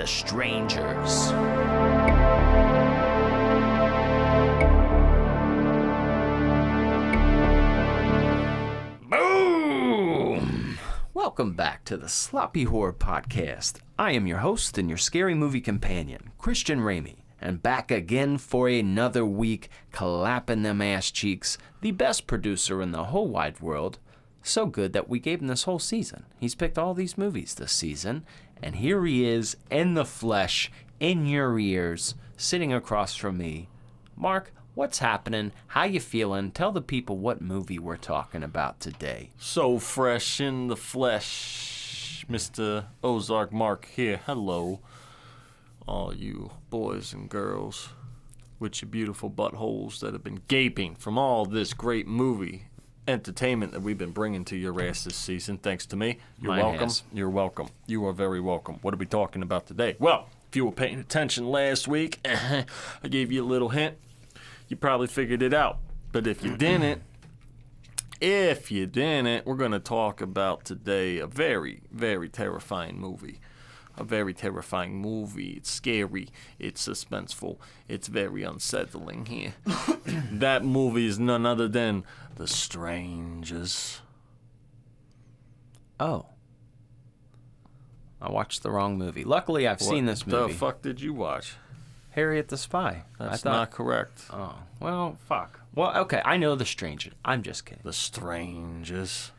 The Strangers. Boom! Welcome back to the Sloppy Horror Podcast. I am your host and your scary movie companion, Christian Ramey, and back again for another week, clapping them ass cheeks, the best producer in the whole wide world. So good that we gave him this whole season. He's picked all these movies this season, and here he is in the flesh, in your ears, sitting across from me. Mark, what's happening? How you feeling? Tell the people what movie we're talking about today. So fresh in the flesh, Mr. Ozark Mark here. Hello, all you boys and girls with your beautiful buttholes that have been gaping from all this great movie entertainment that we've been bringing to your ass this season, thanks to me. You're welcome. You're welcome. You are very welcome. What are we talking about today? Well, if you were paying attention last week, I gave you a little hint. You probably figured it out. But if you didn't, we're going to talk about today a very, very terrifying movie. A very terrifying movie. It's scary. It's suspenseful. It's very unsettling here. That movie is none other than The Strangers. Oh. I watched the wrong movie. Luckily, I've seen this movie. What the fuck did you watch? Harriet the Spy. That's not correct. Oh, well, fuck. Well, okay, I know The Strangers. I'm just kidding. The Strangers.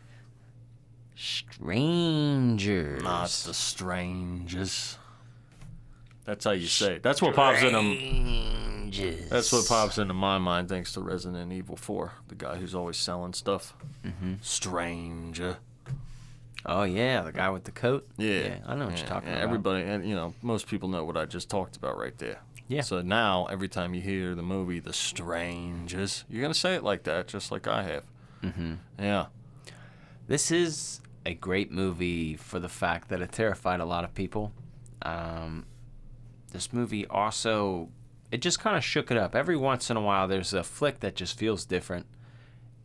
Strangers. Not The Strangers. That's how you say it. That's what pops in them. That's what pops into my mind thanks to Resident Evil 4, the guy who's always selling stuff. Mm-hmm. Stranger. Oh, yeah, the guy with the coat? Yeah. I know what you're talking about. Everybody, and most people know what I just talked about right there. Yeah. So now, every time you hear the movie The Strangers, you're going to say it like that, just like I have. Mm-hmm. Yeah. This is a great movie for the fact that it terrified a lot of people. This movie also, it just kind of shook it up. Every once in a while, there's a flick that just feels different.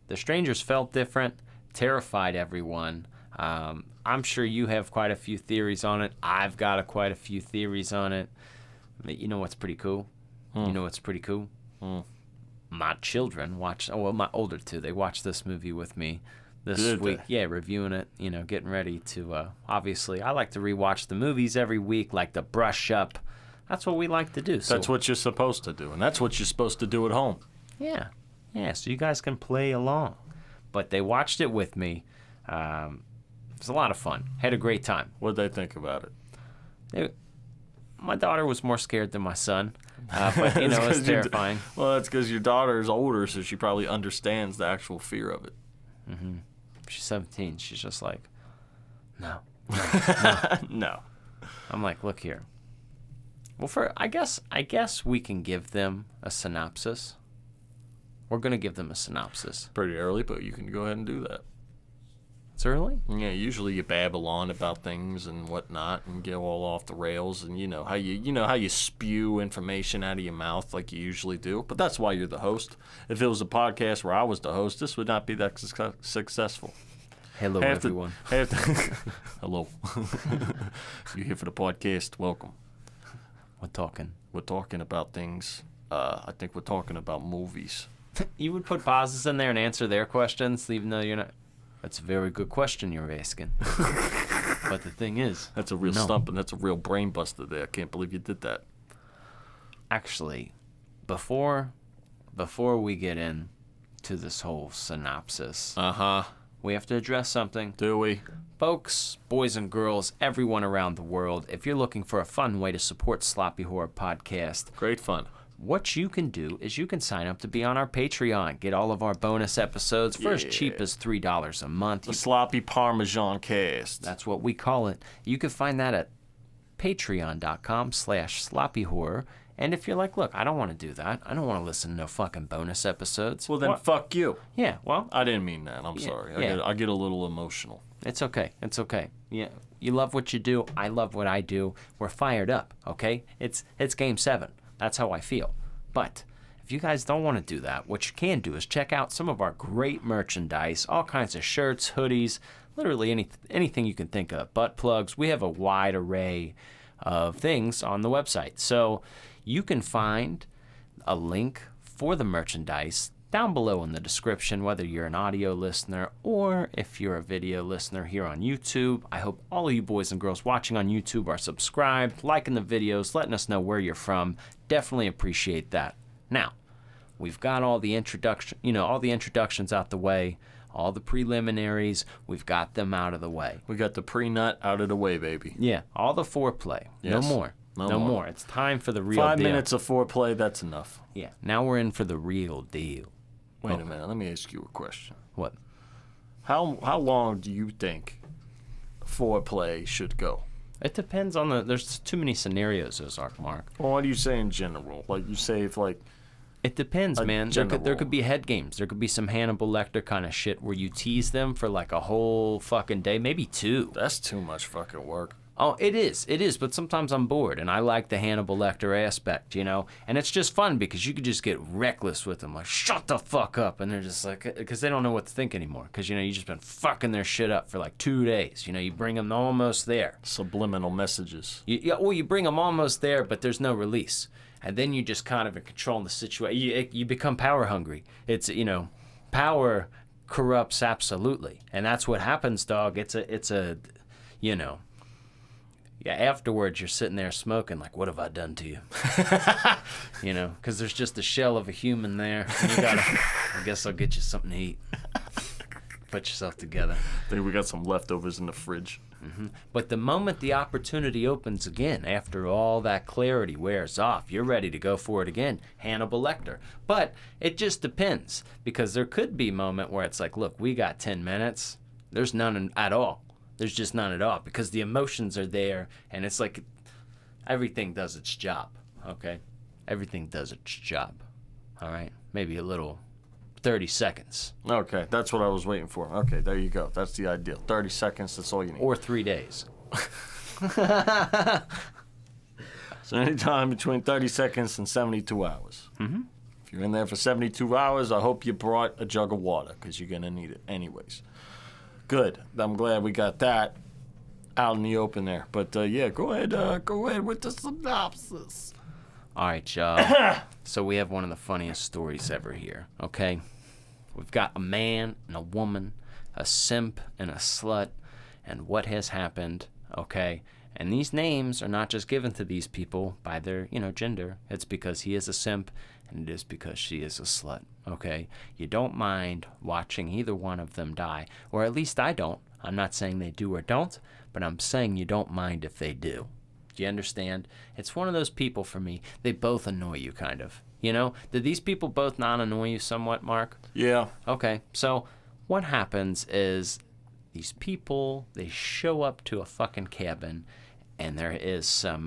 The Strangers felt different, terrified everyone. I'm sure you have quite a few theories on it. I've got quite a few theories on it. But you know what's pretty cool? You know what's pretty cool? My children watched, my older two, they watched this movie with me this week. Yeah, reviewing it, getting ready to, obviously, I like to rewatch the movies every week, like to brush up. That's what we like to do. So, that's what you're supposed to do, and that's what you're supposed to do at home. Yeah, so you guys can play along. But they watched it with me. It was a lot of fun. Had a great time. What'd they think about it? My daughter was more scared than my son, but, it was terrifying. Well, that's because your daughter is older, so she probably understands the actual fear of it. Mm-hmm. She's 17. She's just like, no. No. I'm like, look here. Well, I guess we can give them a synopsis. We're going to give them a synopsis. Pretty early, but you can go ahead and do that. It's early? Yeah, usually you babble on about things and whatnot and get all off the rails, and you know how you spew information out of your mouth like you usually do. But that's why you're the host. If it was a podcast where I was the host, this would not be that successful. Hello, everyone. Hello. You're here for the podcast. Welcome. We're talking. We're talking about things. I think we're talking about movies. You would put pauses in there and answer their questions, even though you're not. That's a very good question you're asking. But the thing is, that's a real stump, and that's a real brain buster there. I can't believe you did that. Actually, before we get in to this whole synopsis, we have to address something. Do we? Folks, boys and girls, everyone around the world, if you're looking for a fun way to support Sloppy Horror Podcast, great fun. What you can do is you can sign up to be on our Patreon, get all of our bonus episodes for as cheap as $3 a month. The Sloppy Parmesan Cast. That's what we call it. You can find that at patreon.com/sloppyhorror. And if you're like, look, I don't want to do that. I don't want to listen to no fucking bonus episodes. Well, then fuck you. Yeah, well. I didn't mean that. I'm sorry. I get a little emotional. It's okay. Yeah, you love what you do. I love what I do. We're fired up, okay? It's Game 7. That's how I feel. But if you guys don't want to do that, what you can do is check out some of our great merchandise, all kinds of shirts, hoodies, literally anything you can think of, butt plugs. We have a wide array of things on the website. So you can find a link for the merchandise down below in the description, whether you're an audio listener or if you're a video listener here on YouTube. I hope all of you boys and girls watching on YouTube are subscribed, liking the videos, letting us know where you're from. Definitely appreciate that. Now, we've got all the introductions out the way, all the preliminaries, we've got them out of the way. We got the pre-nut out of the way, baby. Yeah, all the foreplay. Yes. No more. No more. It's time for the real deal. 5 minutes of foreplay, that's enough. Yeah, now we're in for the real deal. Wait a minute, let me ask you a question. What? How long do you think foreplay should go? It depends on there's too many scenarios, Ozark Mark. Well, what do you say in general? Like, you say if, like... It depends, man. There could be head games. There could be some Hannibal Lecter kind of shit where you tease them for like a whole fucking day, maybe 2. That's too much fucking work. Oh, it is, but sometimes I'm bored, and I like the Hannibal Lecter aspect, and it's just fun because you could just get reckless with them, like, shut the fuck up, and they're just like, because they don't know what to think anymore, because, you've just been fucking their shit up for like 2 days, you bring them almost there. Subliminal messages. You bring them almost there, but there's no release, and then you just kind of control the situation, you become power hungry. It's, power corrupts absolutely, and that's what happens, dog. It's a Yeah, afterwards you're sitting there smoking like, what have I done to you? Because there's just a shell of a human there. And you gotta, I guess I'll get you something to eat. Put yourself together. I think we got some leftovers in the fridge. Mm-hmm. But the moment the opportunity opens again, after all that clarity wears off, you're ready to go for it again. Hannibal Lecter. But it just depends, because there could be a moment where it's like, look, we got 10 minutes. There's none at all. There's just none at all, because the emotions are there, and it's like everything does its job, okay? Everything does its job, all right? Maybe a little 30 seconds. Okay, that's what I was waiting for. Okay, there you go. That's the ideal. 30 seconds, that's all you need. Or 3 days. So anytime between 30 seconds and 72 hours. Mm-hmm. If you're in there for 72 hours, I hope you brought a jug of water, because you're going to need it anyways. Good. I'm glad we got that out in the open there. But, yeah, go ahead with the synopsis. All right, y'all. So we have one of the funniest stories ever here, okay? We've got a man and a woman, a simp and a slut, and what has happened, okay? And these names are not just given to these people by their, gender. It's because he is a simp, and it is because she is a slut, okay? You don't mind watching either one of them die, or at least I don't. I'm not saying they do or don't, but I'm saying you don't mind if they do. Do you understand? It's one of those people for me. They both annoy you, kind of. Did these people both not annoy you somewhat, Mark? Yeah. Okay, so what happens is these people, they show up to a fucking cabin, and there is some,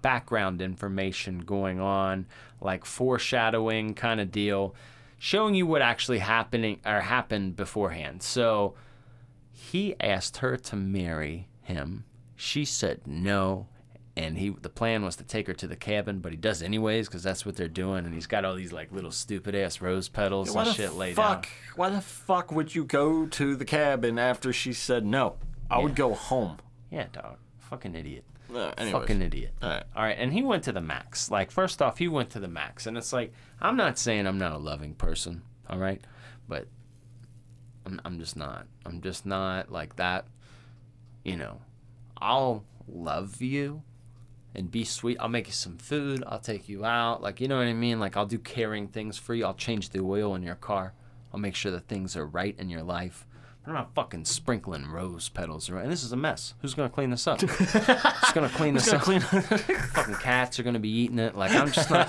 background information going on, like foreshadowing kind of deal, showing you what actually happened beforehand. So he asked her to marry him. She said no, and the plan was to take her to the cabin, but he does anyways because that's what they're doing, and he's got all these like little stupid ass rose petals and shit laid out. Why the fuck would you go to the cabin after she said no? I would go home. Yeah, dog. Fucking idiot. Anyways. Fucking idiot. All right, and he went to the max. Like, first off, he went to the max, and it's like, I'm not saying I'm not a loving person, all right? But I'm just not. I'm just not like that. I'll love you and be sweet. I'll make you some food. I'll take you out. Like, you know what I mean? Like, I'll do caring things for you. I'll change the oil in your car. I'll make sure that things are right in your life. I'm not fucking sprinkling rose petals around. And this is a mess. Who's going to clean this up? Who's going to clean this up? Fucking cats are going to be eating it. Like, I'm just not,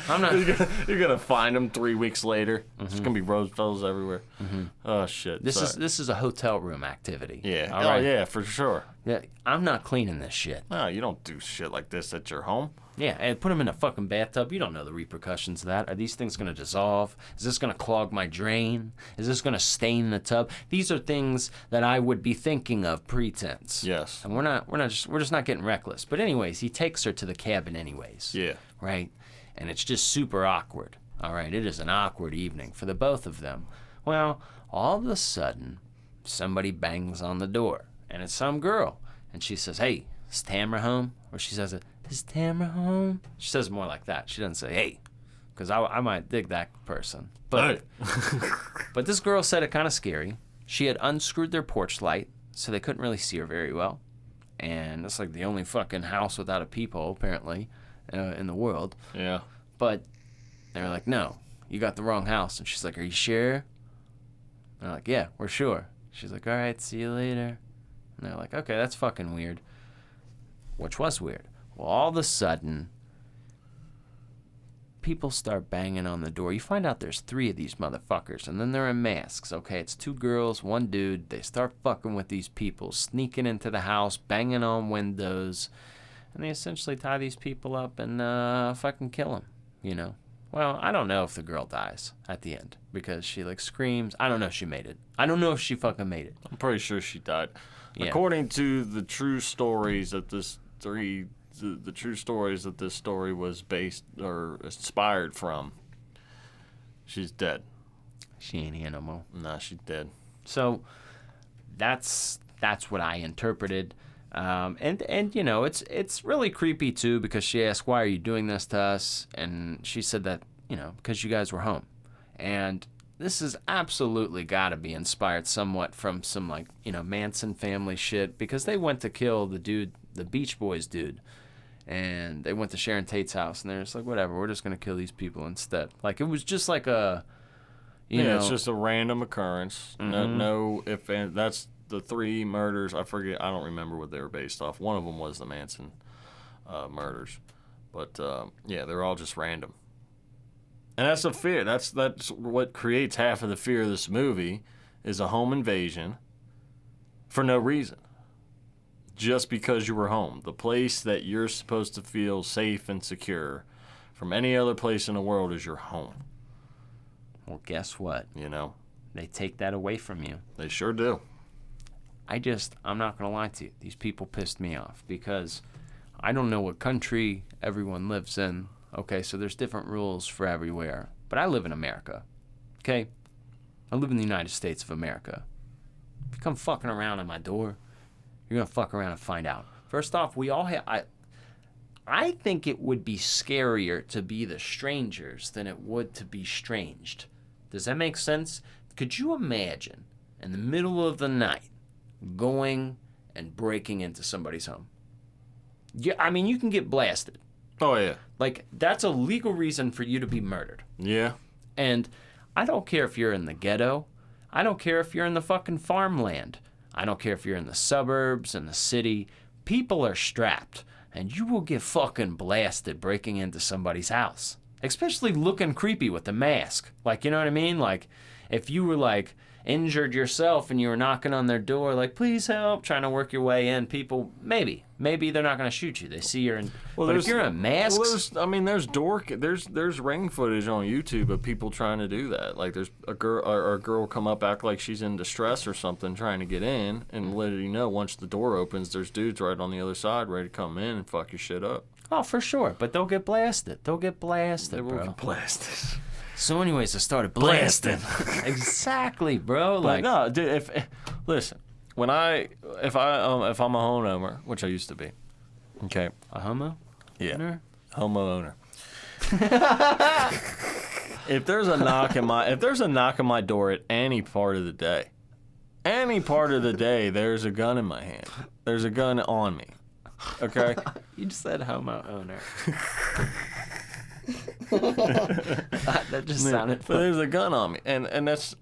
I'm not. You're going to find them 3 weeks later. Mm-hmm. There's going to be rose petals everywhere. Mm-hmm. Oh, shit. This is a hotel room activity. Yeah. All right? Yeah, for sure. Yeah, I'm not cleaning this shit. No, you don't do shit like this at your home. Yeah, and put them in a fucking bathtub. You don't know the repercussions of that. Are these things going to dissolve? Is this going to clog my drain? Is this going to stain the tub? These are things that I would be thinking of pretense. Yes. And we're just not getting reckless. But anyways, he takes her to the cabin anyways. Yeah. Right? And it's just super awkward. All right, it is an awkward evening for the both of them. Well, all of a sudden, somebody bangs on the door, and it's some girl. And she says, "Hey, is Tamara home? Or she says it, is Tamara home? She says it more like that. She doesn't say, hey, because I might dig that person. But, but this girl said it kind of scary. She had unscrewed their porch light, so they couldn't really see her very well. And it's like the only fucking house without a peephole, apparently, in the world. Yeah. But they were like, no, you got the wrong house. And she's like, are you sure? And they're like, yeah, we're sure. She's like, all right, see you later. And they're like, okay, that's fucking weird. Which was weird. Well, all of a sudden, people start banging on the door. You find out there's 3 of these motherfuckers, and then they're in masks. Okay, it's 2 girls, 1 dude. They start fucking with these people, sneaking into the house, banging on windows, and they essentially tie these people up and fucking kill them, you know. Well, I don't know if the girl dies at the end because she like screams. I don't know if she made it. I don't know if she fucking made it. I'm pretty sure she died. Yeah. According to the true stories that the true stories that this story was based or inspired from, she's dead. She ain't here no more. Nah, she's dead. So that's what I interpreted. And you know, it's really creepy too because she asked, why are you doing this to us? And she said that, you know, because you guys were home. And this has absolutely got to be inspired somewhat from some, like, you know, Manson family shit, because they went to kill the dude, the Beach Boys dude, and they went to Sharon Tate's house, and they're just like, whatever, we're just going to kill these people instead. Like, it was just like a, you know. It's just a random occurrence. Mm-hmm. No, and that's the 3 murders. I forget, I don't remember what they were based off. One of them was the Manson murders. But, yeah, they're all just random. And that's the fear. That's what creates half of the fear of this movie, is a home invasion for no reason. Just because you were home. The place that you're supposed to feel safe and secure from any other place in the world is your home. Well, guess what? You know? They take that away from you. They sure do. I'm not going to lie to you. These people pissed me off because I don't know what country everyone lives in. Okay, so there's different rules for everywhere. But I live in America. Okay? I live in the United States of America. If you come fucking around at my door, you're going to fuck around and find out. First off, we all have... I think it would be scarier to be the strangers than it would to be stranged. Does that make sense? Could you imagine, in the middle of the night, going and breaking into somebody's home? Yeah, I mean, you can get blasted. Oh, yeah. Like, that's a legal reason for you to be murdered. Yeah. And I don't care if you're in the ghetto. I don't care if you're in the fucking farmland. I don't care if you're in the suburbs, in the city. People are strapped, and you will get fucking blasted breaking into somebody's house. Especially looking creepy with the mask. Like, you know what I mean? Like, if you were, like, injured yourself and you were knocking on their door, like, please help, trying to work your way in, people, maybe they're not going to shoot you. They see you're in. Well, but if you're in masks. Well, there's ring footage on YouTube of people trying to do that. Like, there's a girl come up, act like she's in distress or something, trying to get in, and let you know once the door opens, there's dudes right on the other side ready to come in and fuck your shit up. Oh, for sure. But they'll get blasted. They will get blasted. So anyways, I started blasting. Exactly, bro. Like, no, dude. Listen, if I'm a homeowner, which I used to be, okay, a homo, yeah, homeowner. If there's a knock on my door at any part of the day, there's a gun in my hand. There's a gun on me. Okay. You just said homo owner. That just sounded fun. But there's a gun on me, and that's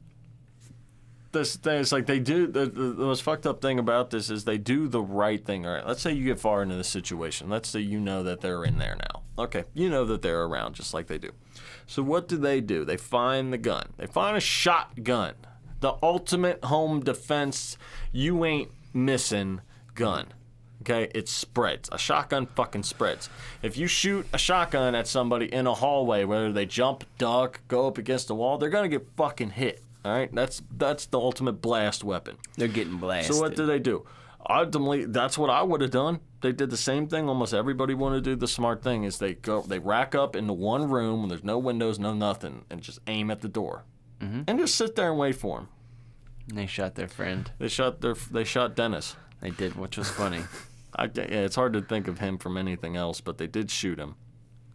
this thing. It's like they do the most fucked up thing about this is they do the right thing. All right, let's say you get far into the situation. Let's say you know that they're in there now. Okay, you know that they're around just like they do. So what do? They find the gun. They find a shotgun, the ultimate home defense. You ain't missing gun. Okay, it spreads. A shotgun fucking spreads. If you shoot a shotgun at somebody in a hallway, whether they jump, duck, go up against the wall, they're gonna get fucking hit. All right, that's the ultimate blast weapon. They're getting blasted. So what do? Ultimately, that's what I would have done. They did the same thing. Almost everybody wanted to do the smart thing is they rack up into one room when there's no windows, no nothing, and just aim at the door, and just sit there and wait for them. And they shot their friend. They shot Dennis. They did, which was funny. It's hard to think of him from anything else, but they did shoot him.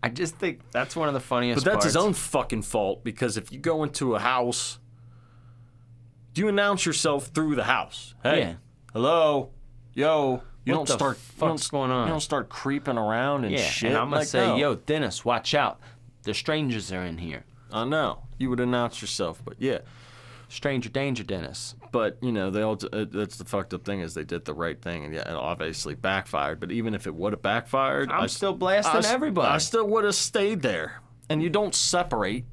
I just think that's one of the funniest But that's parts. his own fucking fault, because if you go into a house, you announce yourself through the house. Hey, Yeah. hello, yo. You What don't the start. fuck's going on? You don't start creeping around and Yeah, shit. and I'm going to like, say, no. yo, Dennis, watch out. The strangers are in here. I know. You would announce yourself, but yeah. Stranger danger, Dennis. But, you know, that's the fucked up thing, is they did the right thing, and yeah, it obviously backfired. But even if it would have backfired, I'm still blasting everybody. I still would have stayed there. And you don't separate.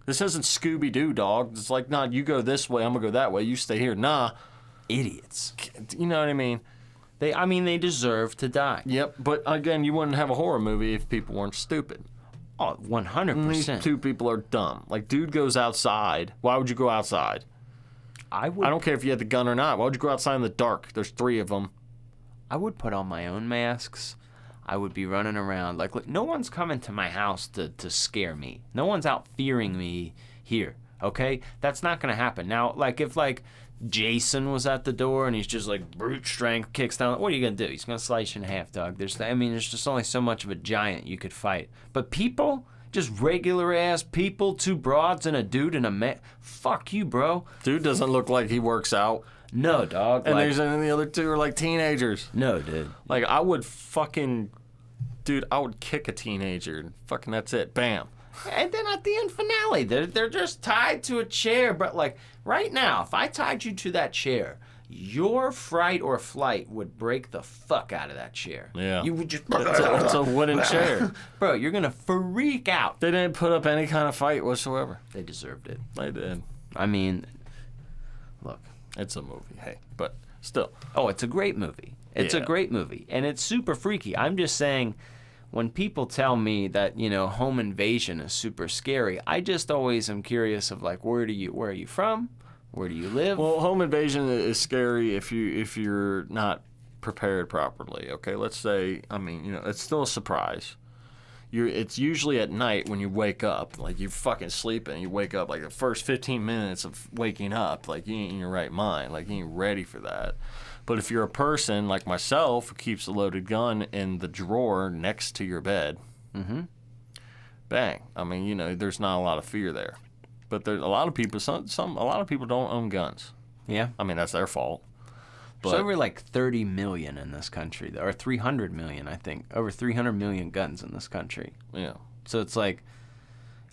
This isn't Scooby-Doo, dog. It's like, nah, you go this way, I'm going to go that way. You stay here. Nah. Idiots. You know what I mean? They deserve to die. Yep. But, again, you wouldn't have a horror movie if people weren't stupid. Oh, 100%. These two people are dumb. Like, dude goes outside. Why would you go outside? I I don't care if you had the gun or not. Why would you go outside in the dark? There's 3 of them. I would put on my own masks. I would be running around. Like no one's coming to my house to scare me. No one's out fearing me here, okay? That's not going to happen. Now, like, if, like, Jason was at the door and he's just, like, brute strength, kicks down, what are you going to do? He's going to slice you in half, dog. There's just only so much of a giant you could fight. But people, just regular-ass people, 2 broads and a dude and a man, fuck you, bro. Dude doesn't look like he works out. No, dog. And like, the other 2 are like teenagers. no, dude. Like, I would kick a teenager. And fucking that's it. Bam. And then at the end finale, they're just tied to a chair. But, like, right now, if I tied you to that chair, your fright or flight would break the fuck out of that chair. Yeah. You would just... It's a wooden chair. Bro, you're going to freak out. They didn't put up any kind of fight whatsoever. They deserved it. They did. I mean, look. It's a movie, hey. But still. Oh, it's a great movie. It's a Yeah. great movie. And it's super freaky. I'm just saying, when people tell me that, you know, home invasion is super scary, I just always am curious of, like, where are you from? Where do you live? Well, home invasion is scary if you're not prepared properly, okay? Let's say, I mean, you know, it's still a surprise. It's usually at night when you wake up, like you're fucking sleeping, you wake up, like the first 15 minutes of waking up, like you ain't in your right mind, like you ain't ready for that. But if you're a person like myself who keeps a loaded gun in the drawer next to your bed, bang. I mean, you know, there's not a lot of fear there. But there's a lot of people, a lot of people don't own guns. Yeah. I mean, that's their fault. There's over like 30 million in this country, or 300 million, I think. Over 300 million guns in this country. Yeah. So it's like,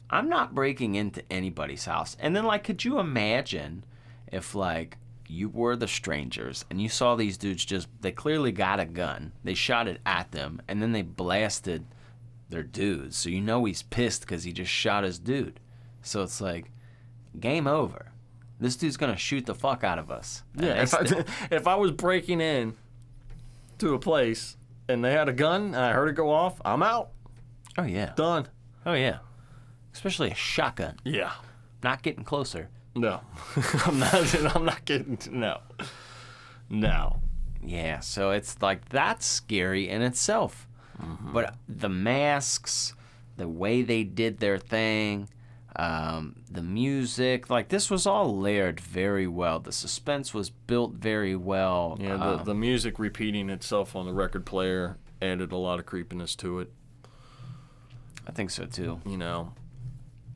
I'm not breaking into anybody's house. And then, like, could you imagine if, like, you were the strangers and you saw these dudes they clearly got a gun, they shot it at them, and then they blasted their dudes. So you know he's pissed because he just shot his dude. So it's like, game over. This dude's going to shoot the fuck out of us. Yeah, if I was breaking in to a place and they had a gun and I heard it go off, I'm out. Oh, yeah. Done. Oh, yeah. Especially a shotgun. Yeah. Not getting closer. No. I'm not getting, no. No. Yeah, so it's like, that's scary in itself. Mm-hmm. But the masks, the way they did their thing, the music, like, this was all layered very well. The suspense was built very well. Yeah, the music repeating itself on the record player added a lot of creepiness to it. I think so, too. You know,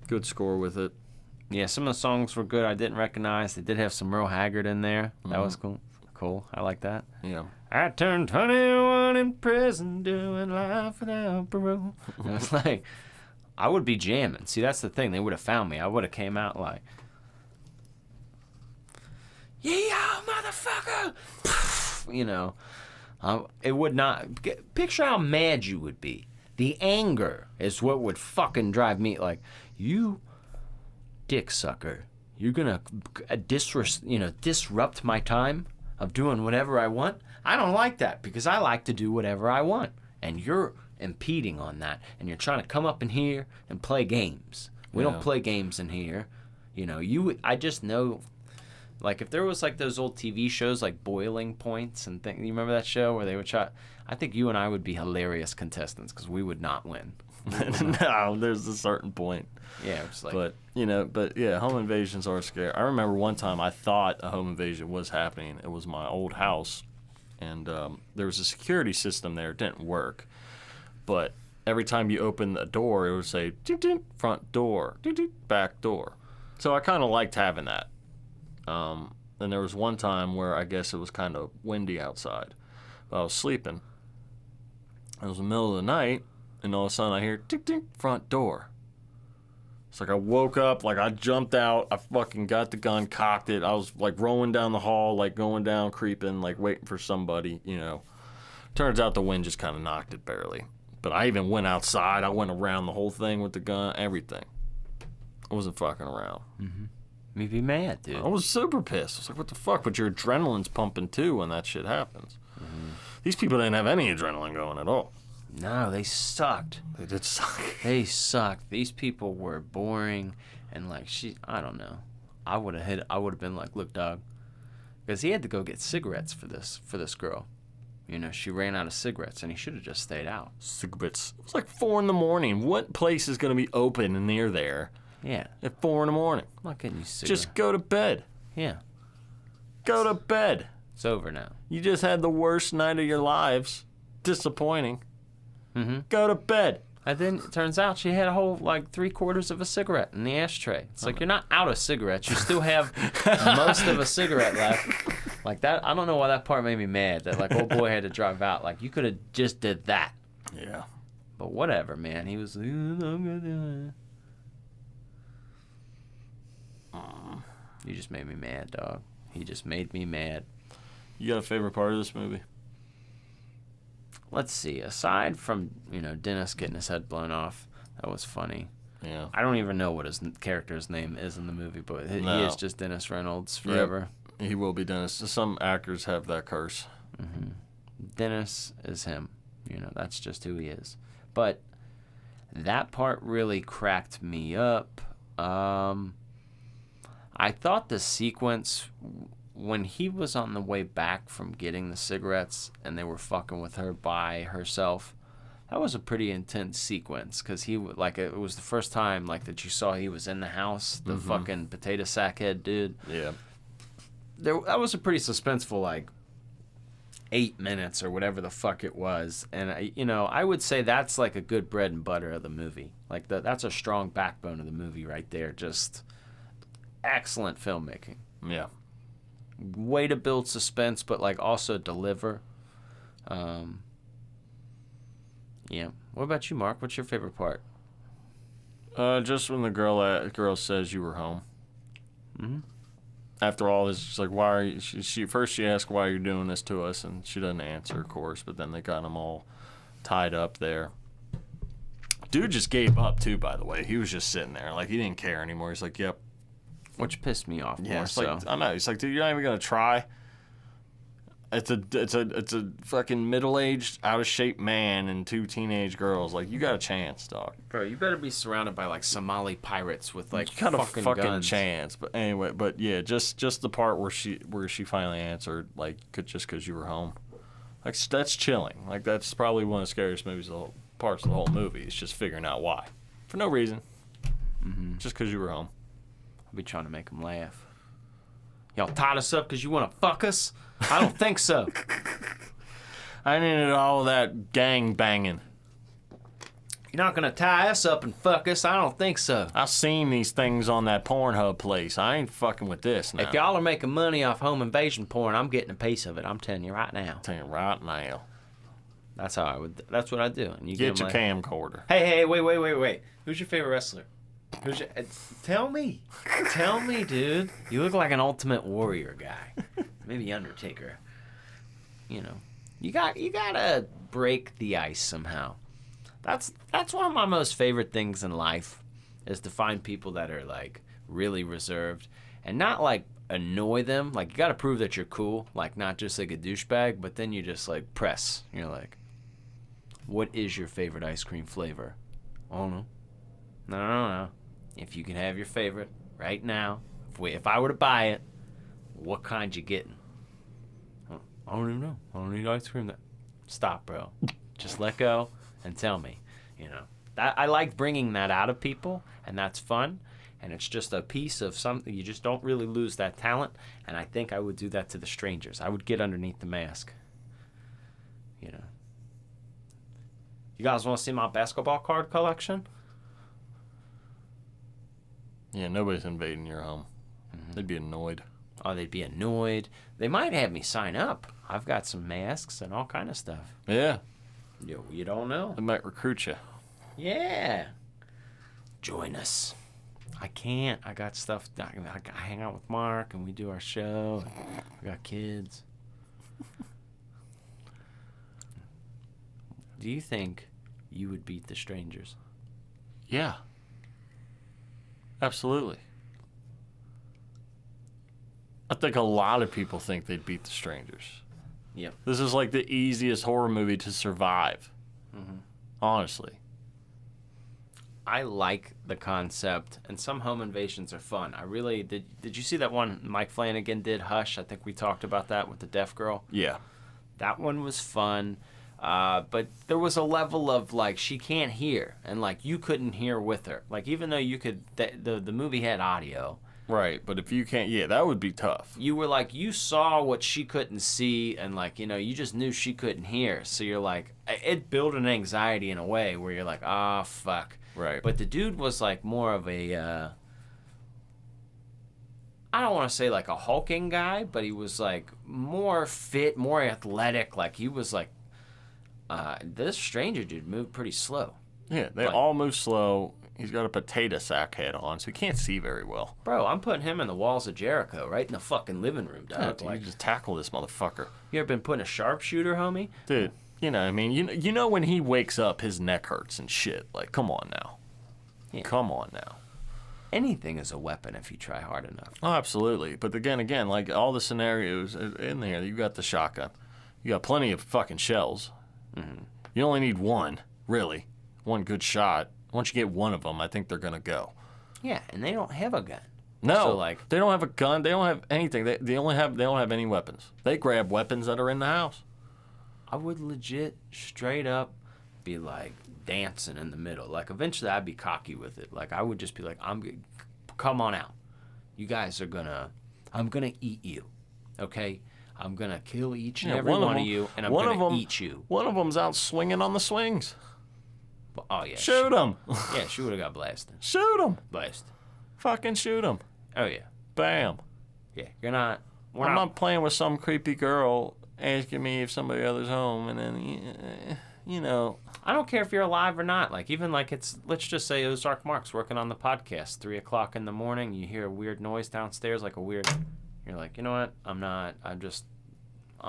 good score with it. Yeah, some of the songs were good I didn't recognize. They did have some Merle Haggard in there. That was cool. Cool. I like that. Yeah. I turned 21 in prison doing life without parole. And it's like, I would be jamming. See, that's the thing. They would have found me. I would have came out like, yeah, motherfucker. You know, it would not. Picture how mad you would be. The anger is what would fucking drive me. Like, you dick sucker. You're going to disrupt my time of doing whatever I want. I don't like that because I like to do whatever I want. And you're impeding on that, and you're trying to come up in here and play games. We don't play games in here. You know, I just know, like, if there was like those old TV shows like Boiling Points and things, you remember that show where they would try, I think you and I would be hilarious contestants because we would not win. No, there's a certain point. Yeah, it's like, But yeah, home invasions are scary. I remember one time I thought a home invasion was happening. It was my old house, and there was a security system there. It didn't work, but every time you opened the door, it would say "Ding, ding, front door, ding, ding, back door." So I kind of liked having that. And there was one time where I guess it was kind of windy outside. I was sleeping. It was the middle of the night, and all of a sudden I hear "Ding, ding, front door." It's like I woke up, like I jumped out, I fucking got the gun, cocked it. I was like rolling down the hall, like going down, creeping, like waiting for somebody, you know. Turns out the wind just kind of knocked it barely. But I even went outside. I went around the whole thing with the gun, everything. I wasn't fucking around. Mm-hmm. You'd be mad, dude. I was super pissed. I was like, what the fuck? But your adrenaline's pumping too when that shit happens. Mm-hmm. These people didn't have any adrenaline going at all. No, they sucked. They did suck. They sucked. These people were boring, and like I don't know. I would have been like, look, dog, because he had to go get cigarettes for this girl. You know, she ran out of cigarettes, and he should have just stayed out. Cigarettes. It was like 4 a.m. What place is going to be open and near there? Yeah. At 4 a.m. I'm not getting you cigarettes. Just go to bed. Yeah. Go to bed. It's over now. You just had the worst night of your lives. Disappointing. Mm-hmm. Go to bed. And then it turns out she had a whole, like, 3/4 of a cigarette in the ashtray. It's like, you're not out of cigarettes. You still have most of a cigarette left. Like, that, I don't know why that part made me mad. That, like, old boy had to drive out. Like, you could have just did that. Yeah. But whatever, man. He was, I'm gonna do it. You just made me mad, dog. He just made me mad. You got a favorite part of this movie? Let's see. Aside from, Dennis getting his head blown off, that was funny. Yeah. I don't even know what his character's name is in the movie, but he is just Dennis Reynolds forever. Yep. He will be Dennis. Some actors have that curse. Mm-hmm. Dennis is him. That's just who he is. But that part really cracked me up. I thought the sequence when he was on the way back from getting the cigarettes and they were fucking with her by herself, that was a pretty intense sequence because it was the first time like that you saw he was in the house, the fucking potato sack head dude. Yeah. That was a pretty suspenseful 8 minutes or whatever the fuck it was, and I would say that's like a good bread and butter of the movie. Like that's a strong backbone of the movie right there. Just excellent filmmaking. Yeah. Way to build suspense, but also deliver. Yeah. What about you, Mark? What's your favorite part? Just when the girl says you were home. Mm-hmm. After all this, she's like, "Why are you?" She first asked, "Why are you doing this to us?" And she doesn't answer, of course. But then they got them all tied up there. Dude just gave up too. By the way, he was just sitting there, like he didn't care anymore. He's like, "Yep." Which pissed me off Yeah, more it's so. like, I know. He's like, dude, you're not even gonna try. It's a fucking middle-aged, out-of-shape man and 2 teenage girls. Like, you got a chance, dog. Bro, you better be surrounded by Somali pirates with You got a fucking guns. chance. But anyway, yeah, just the part where she finally answered, just because you were home. Like, that's chilling. Like, that's probably one of the scariest parts of the whole movie. It's just figuring out why, for no reason, just because you were home. I'll be trying to make them laugh. Y'all tied us up because you want to fuck us? I don't think so. I needed all that gang banging. You're not going to tie us up and fuck us? I don't think so. I've seen these things on that Pornhub place. I ain't fucking with this now. If y'all are making money off home invasion porn, I'm getting a piece of it. I'm telling you right now. That's that's what I do. And you get your camcorder. Hey, wait. Who's your favorite wrestler? Tell me, dude. You look like an Ultimate Warrior guy. Maybe Undertaker. You gotta break the ice somehow. That's one of my most favorite things in life, is to find people that are really reserved and not annoy them. You gotta prove that you're cool, not just a douchebag, but then you just press. You're like, what is your favorite ice cream flavor? Oh no. No. If you can have your favorite right now, if I were to buy it, what kind you getting? I don't even know. I don't need ice cream. Stop, bro. Just let go and tell me. That I like bringing that out of people, and that's fun. And it's just a piece of something. You just don't really lose that talent. And I think I would do that to the strangers. I would get underneath the mask. You know. You guys want to see my basketball card collection? Yeah, nobody's invading your home. They'd be annoyed. Oh, they'd be annoyed. They might have me sign up. I've got some masks and all kind of stuff. Yeah. You don't know. They might recruit you. Yeah. Join us. I can't. I got stuff. I hang out with Mark and we do our show. We got kids. Do you think you would beat the strangers? Yeah. Absolutely. I think a lot of people think they'd beat the strangers. Yep. This is like the easiest horror movie to survive. Honestly. I like the concept, and some home invasions are fun. I really did. Did you see that one Mike Flanagan did, Hush? I think we talked about that with the deaf girl. Yeah. That one was fun, but there was a level of like she can't hear, and like you couldn't hear with her. Like even though you could, the movie had audio. Right, but if you can't, yeah, that would be tough. You were like, you saw what she couldn't see, and like, you know, you just knew she couldn't hear. So you're like, it built an anxiety in a way where you're like, ah, fuck. Right. But the dude was like more of a, I don't want to say like a hulking guy, but he was like more fit, more athletic. Like he was like, this stranger dude moved pretty slow. Yeah, they all move slow. He's got a potato sack head on, so he can't see very well. Bro, I'm putting him in the walls of Jericho, right in the fucking living room, dog. Dude, you just tackle this motherfucker. You ever been putting a sharpshooter, homie? Dude, you know, I mean, you know when he wakes up, his neck hurts and shit. Like, come on now. Yeah. Come on now. Anything is a weapon if you try hard enough. Oh, absolutely. But again, like all the scenarios in there, you got the shotgun. You got plenty of fucking shells. You only need one, really. One good shot. Once you get one of them, I think they're going to go. Yeah, and they don't have a gun. No, so like they don't have a gun. They don't have anything. They don't have any weapons. They grab weapons that are in the house. I would legit, straight up, be like dancing in the middle. Like eventually, I'd be cocky with it. Like I would just be like, come on out. You guys are I'm gonna eat you, okay? I'm gonna kill each and every one of you, and I'm gonna eat you. One of them's out swinging on the swings. Oh yeah. Shoot him. Yeah, she would have got blasted. Shoot him. Blast. Fucking shoot him. Oh yeah. Bam. Yeah, you're not. I'm not playing with some creepy girl asking me if somebody other's home, and then you know. I don't care if you're alive or not. Like even like let's just say Ozark Mark's working on the podcast, 3:00 in the morning. You hear a weird noise downstairs, like a weird. You're like, you know what? I'm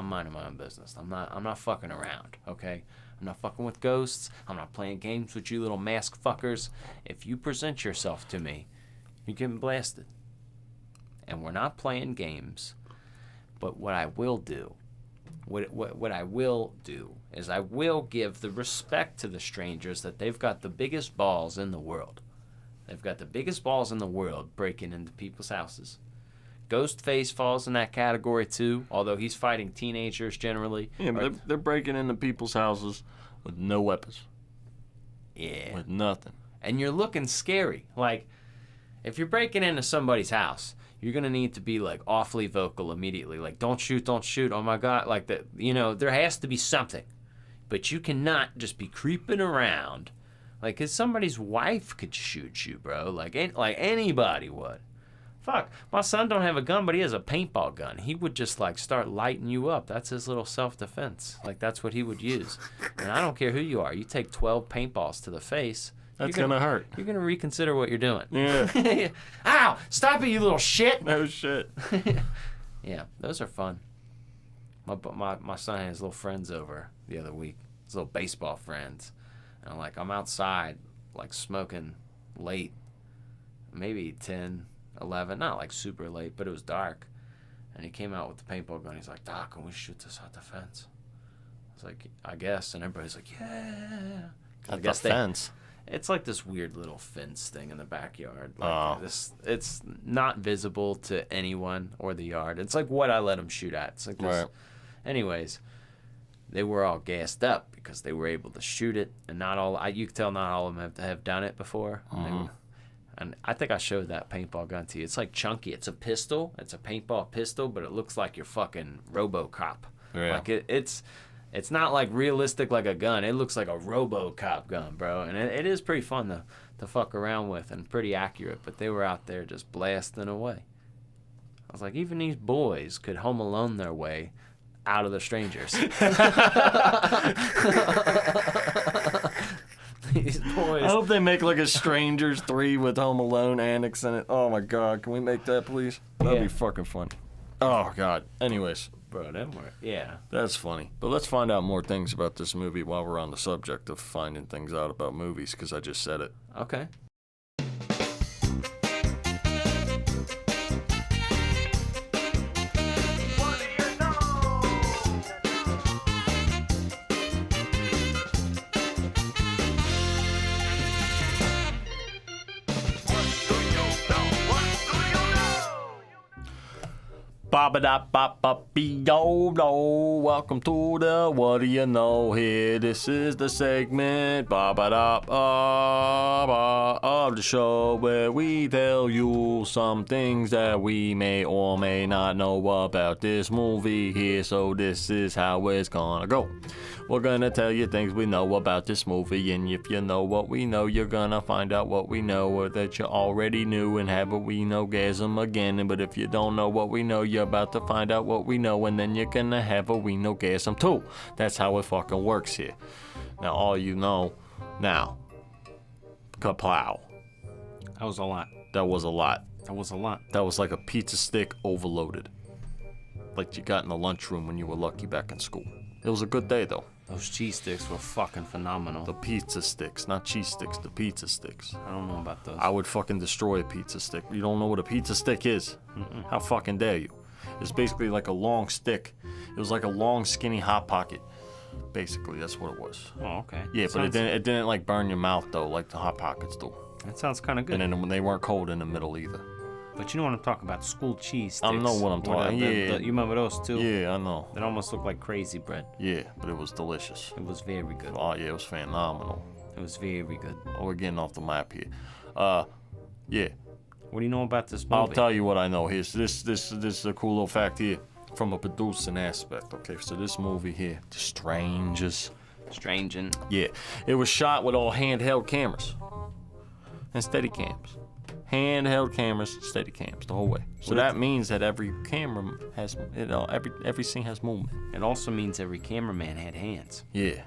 minding my own business. I'm not fucking around. Okay. I'm not fucking with ghosts. I'm not playing games with you little mask fuckers. If you present yourself to me, you're getting blasted. And we're not playing games. But what I will do, what I will do is I will give the respect to the strangers that they've got the biggest balls in the world. They've got the biggest balls in the world breaking into people's houses. Ghostface falls in that category too, although he's fighting teenagers generally. Yeah, but they're breaking into people's houses with no weapons. Yeah. With nothing. And you're looking scary. Like, if you're breaking into somebody's house, you're going to need to be, like, awfully vocal immediately. Like, don't shoot, oh my God. Like, that. You know, there has to be something. But you cannot just be creeping around. Like, 'cause somebody's wife could shoot you, bro. Like anybody would. Fuck, my son don't have a gun, but he has a paintball gun. He would just, like, start lighting you up. That's his little self-defense. Like, that's what he would use. And I don't care who you are. You take 12 paintballs to the face. That's going to hurt. You're going to reconsider what you're doing. Yeah. Ow! Stop it, you little shit! No shit. Yeah, those are fun. My son had his little friends over the other week. His little baseball friends. And I'm outside, like, smoking late. Maybe 10... 11, not like super late, but it was dark. And he came out with the paintball gun. He's like, Doc, can we shoot this out the fence? I was like, I guess. And everybody's like, yeah. At the fence? It's like this weird little fence thing in the backyard. Like it's not visible to anyone or the yard. It's like what I let him shoot at. It's like this. Right. Anyways, they were all gassed up because they were able to shoot it. And you could tell not all of them have done it before. And I think I showed that paintball gun to you. It's like chunky. It's a pistol. It's a paintball pistol, but it looks like your fucking RoboCop. Yeah. Like it's It's not like realistic like a gun. It looks like a RoboCop gun, bro. And it is pretty fun to fuck around with and pretty accurate. But they were out there just blasting away. I was like, even these boys could Home Alone their way out of the strangers. These boys. I hope they make like a Strangers 3 with Home Alone annex in it. Oh my God, can we make that, please? That'd be fucking funny. Oh God. Anyways. Bro, them were, yeah. That's funny. But let's find out more things about this movie while we're on the subject of finding things out about movies, because I just said it. Okay. Ba-ba-da-ba-ba-be-yo-no. Welcome to the What Do You Know here. This is the segment ba-ba-da-ba-ba of the show where we tell you some things that we may or may not know about this movie here. So this is how it's gonna go. We're gonna tell you things we know about this movie, and if you know what we know, you're gonna find out what we know, or that you already knew and have a we know-gasm again. But if you don't know what we know, you're about to find out what we know, and then you're gonna have a we know-gasm too. That's how it fucking works here. Now, all you know, now, kaplow. That was a lot. That was a lot. That was a lot. That was like a pizza stick overloaded. Like you got in the lunchroom when you were lucky back in school. It was a good day, though. Those cheese sticks were fucking phenomenal. The pizza sticks, not cheese sticks, the pizza sticks. I don't know about those. I would fucking destroy a pizza stick. You don't know what a pizza stick is? Mm-mm. How fucking dare you? It's basically like a long stick. It was like a long, skinny Hot Pocket. Basically, that's what it was. Oh, okay. Yeah, but it didn't like burn your mouth, though, like the Hot Pockets do. That sounds kind of good. And then they weren't cold in the middle either. But you know what I'm talking about? School cheese sticks. I know what I'm talking about. Yeah. You remember those too? Yeah, I know. It almost looked like crazy bread. Yeah, but it was delicious. It was very good. Oh, yeah, it was phenomenal. It was very good. Oh, we're getting off the map here. Yeah. What do you know about this movie? I'll tell you what I know here. So this is a cool little fact here from a producing aspect. Okay, so this movie here, The Strangers. Strangin'. Yeah, it was shot with all handheld cameras and steady cams. Handheld cameras, steady cams the whole way. So that means that every camera has, every scene has movement. It also means every cameraman had hands. Yeah.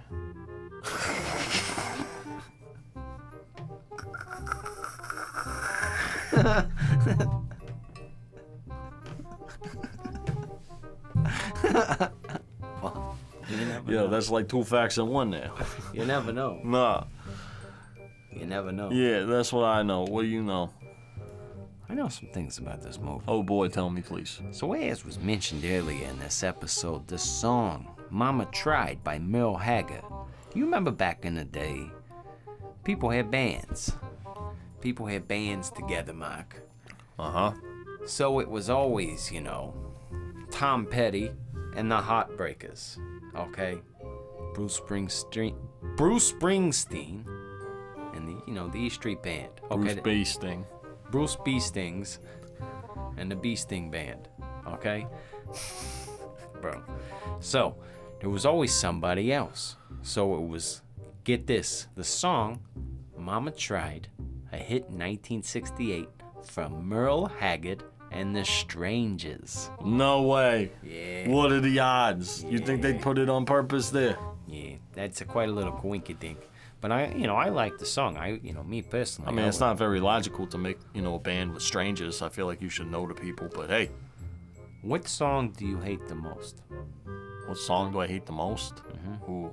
Yeah, that's like two facts in one there. You never know. Nah. You never know. Yeah, that's what I know. What do you know? I know some things about this movie. Oh boy, tell me please. So as was mentioned earlier in this episode, the song Mama Tried by Merle Haggard. You remember back in the day, people had bands. People had bands together, Mark. Uh-huh. So it was always, Tom Petty and the Heartbreakers, okay? Bruce Springsteen and the E Street Band. Okay, Bruce B. Sting. Bruce B. Stings and the B. Sting Band, okay? Bro. So, there was always somebody else. So it was, get this, the song Mama Tried, a hit in 1968 from Merle Haggard and the Strangers. No way. Yeah. What are the odds? You think they'd put it on purpose there? Yeah, that's quite a little coinky-dink. But I like the song. Me personally. I mean, it's not very logical to make, a band with strangers. I feel like you should know the people, but hey. What song do you hate the most? What song do I hate the most? Mm-hmm. Ooh.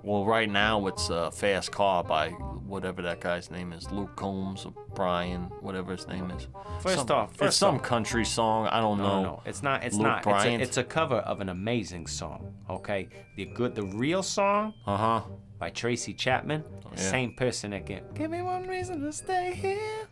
Well, right now it's Fast Car by whatever that guy's name is. Luke Combs or Brian, whatever his name is. It's some country song. I don't know. No, it's not. It's Luke not. Bryant? It's a cover of an amazing song. Okay, the real song. Uh-huh. By Tracy Chapman, the same person that can give me one reason to stay here.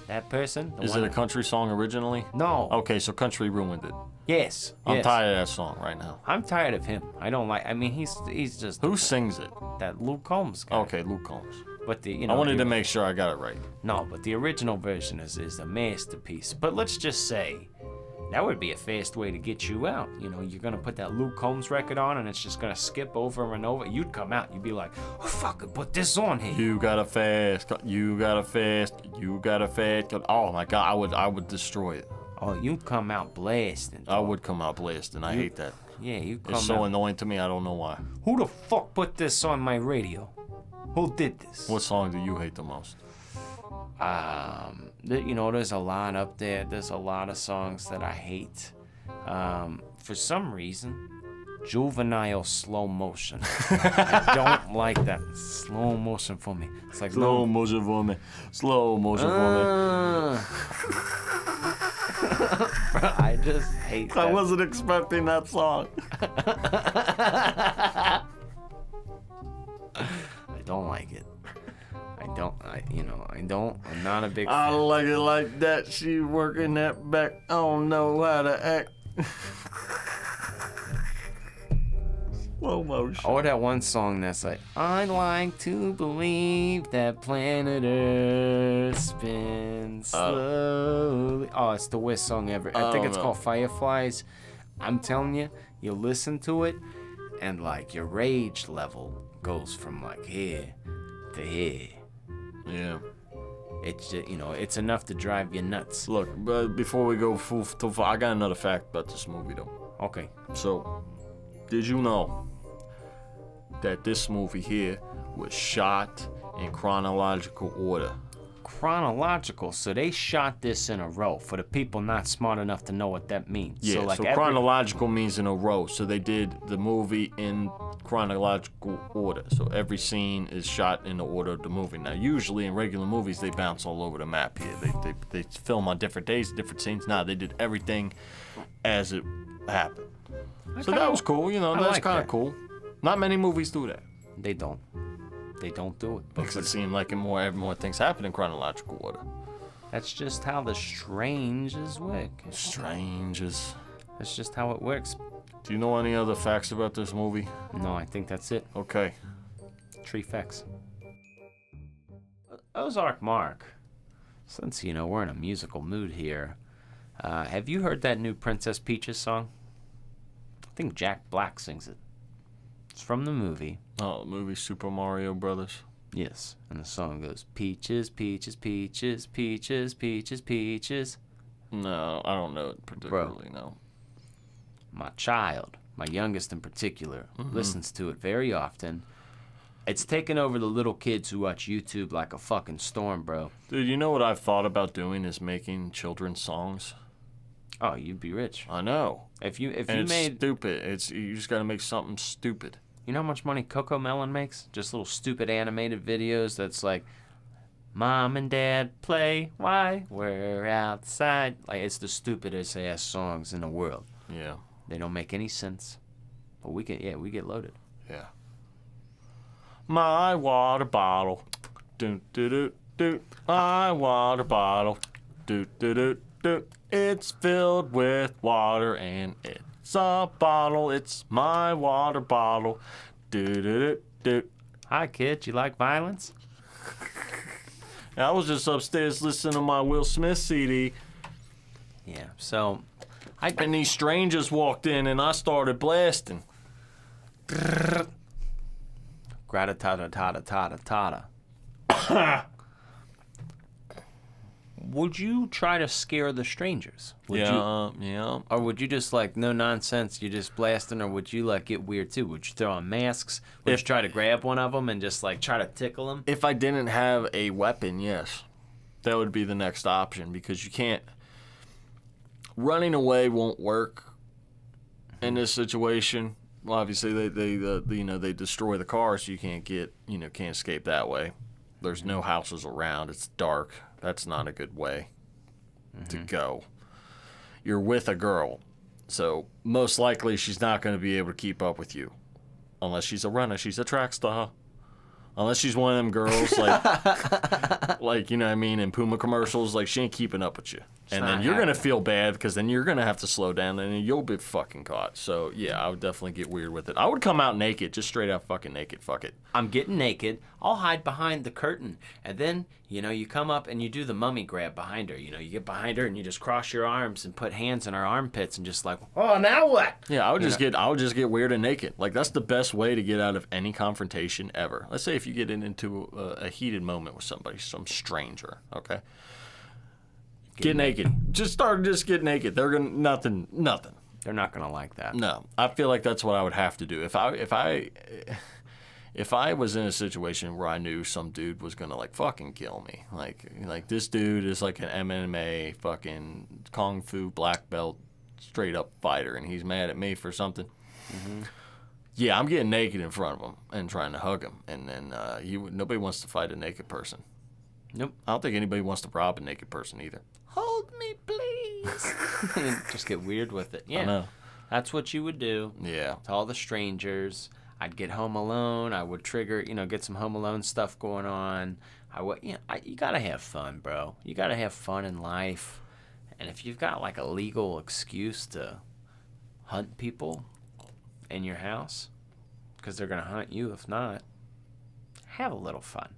That person. Is it a country song originally? No. Okay, so country ruined it. Yes. I'm tired of that song right now. I'm tired of him. I don't like. I mean, he's just. Who sings it? That Luke Combs guy. Okay, Luke Combs. But I wanted to make sure I got it right. No, but the original version is a masterpiece. But let's just say, That would be a fast way to get you out. You know, you're gonna put that Luke Combs record on, and it's just gonna skip over and over. You'd come out. You'd be like, "Oh, fucking put this on here." You gotta fast. You gotta fast. You gotta fast. Oh my God, I would destroy it. Oh, you come out blasting. I would come out blasting. I hate that. Yeah, you come It's so out. annoying to me. I don't know why. Who the fuck put this on my radio? Who did this? What song do you hate the most? You know, there's a lot up there. There's a lot of songs that I hate. For some reason, Juvenile Slow Motion. I don't like that. Slow motion for me. It's like Slow motion for me. Slow motion for me. Bro, I just hate that. I wasn't expecting that song. I don't like it. I'm not a big I fan. like it like that. She working that back. I don't know how to act. Slow motion. Or that one song that's like, I'd like to believe that planet Earth spins slowly. Oh, it's the worst song ever. I think it's called Fireflies. I'm telling you, you listen to it, and like your rage level goes from like here to here. Yeah. It's just, it's enough to drive you nuts. Look, before we go too far, I got another fact about this movie though. Okay. So, did you know that this movie here was shot in chronological order? Chronological, so they shot this in a row for the people not smart enough to know what that means. Yeah, so, chronological means in a row. So they did the movie in chronological order. So every scene is shot in the order of the movie. Now, usually in regular movies, they bounce all over the map here. They film on different days, different scenes. Nah, they did everything as it happened. So that was cool. That's like kind of that. cool. Not many movies do that. They don't do it. Because it seemed like more things happen in chronological order. That's just how the Stranges work. Stranges. That's just how it works. Do you know any other facts about this movie? No, I think that's it. Okay. Tree facts. Ozark Mark. Since, we're in a musical mood here, have you heard that new Princess Peaches song? I think Jack Black sings it. It's from the movie. Oh, the movie Super Mario Brothers. Yes, and the song goes, peaches, peaches, peaches, peaches, peaches, peaches. No, I don't know it particularly, no. My child, my youngest in particular, listens to it very often. It's taken over the little kids who watch YouTube like a fucking storm, bro. Dude, you know what I've thought about doing is making children's songs? Oh, you'd be rich. I know. If you It's made... stupid. You just gotta make something stupid. You know how much money Coco Melon makes? Just little stupid animated videos that's like, Mom and Dad play, why? We're outside. Like, it's the stupidest ass songs in the world. Yeah. They don't make any sense. But we get loaded. Yeah. My water bottle. Do do do do. My water bottle. Do do do do. It's filled with water and it's a bottle. It's my water bottle. Do do do do. Hi, kid. You like violence? I was just upstairs listening to my Will Smith CD, Yeah. So, and these strangers walked in, and I started blasting. Grata-ta-ta-ta-ta-ta-ta. Would you try to scare the strangers? Would you, Yeah. or would you just like, no nonsense, you just blasting, or would you like get weird too? Would you throw on masks? Would you try to grab one of them and just like try to tickle them? If I didn't have a weapon, yes. That would be the next option, because you can't... Running away won't work in this situation. Well, obviously, they destroy the car, so you can't escape that way. There's no houses around. It's dark. That's not a good way to go. You're with a girl, so most likely she's not going to be able to keep up with you. Unless she's a runner. She's a track star. Unless she's one of them girls, like, you know what I mean, in Puma commercials, like, she ain't keeping up with you. And then you're going to feel bad because then you're going to have to slow down and then you'll be fucking caught. So, yeah, I would definitely get weird with it. I would come out naked, just straight out fucking naked. Fuck it. I'm getting naked. I'll hide behind the curtain. And then, you come up and you do the mummy grab behind her. You get behind her and you just cross your arms and put hands in her armpits and just like, oh, now what? Yeah, I would just get weird and naked. Like, that's the best way to get out of any confrontation ever. Let's say if you get into a heated moment with somebody, some stranger, okay? Get naked. Just get naked. They're gonna nothing. They're not gonna like that. No, I feel like that's what I would have to do if I was in a situation where I knew some dude was gonna like fucking kill me. Like this dude is like an MMA fucking kung fu black belt straight up fighter, and he's mad at me for something. Mm-hmm. Yeah, I'm getting naked in front of him and trying to hug him, and then nobody wants to fight a naked person. Nope. I don't think anybody wants to rob a naked person either. Hold me, please. Just get weird with it. Yeah. I know. That's what you would do. Yeah. To all the strangers. I'd get home alone. I would trigger, get some Home Alone stuff going on. You gotta have fun, bro. You gotta have fun in life. And if you've got like a legal excuse to hunt people in your house, because they're gonna hunt you if not, have a little fun.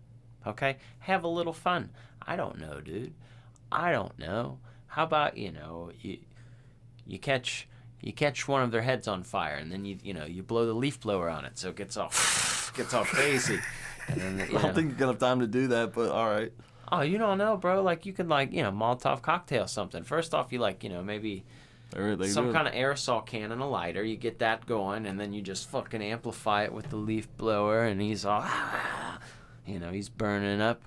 Okay? Have a little fun. I don't know, dude. I don't know. How about, you catch one of their heads on fire and then you blow the leaf blower on it so it gets all crazy. And then, I don't think you're gonna have time to do that, but all right. Oh, you don't know, bro. Like you could Molotov cocktail something. First off, you maybe some kind of aerosol can and a lighter. You get that going and then you just fucking amplify it with the leaf blower and he's all he's burning up.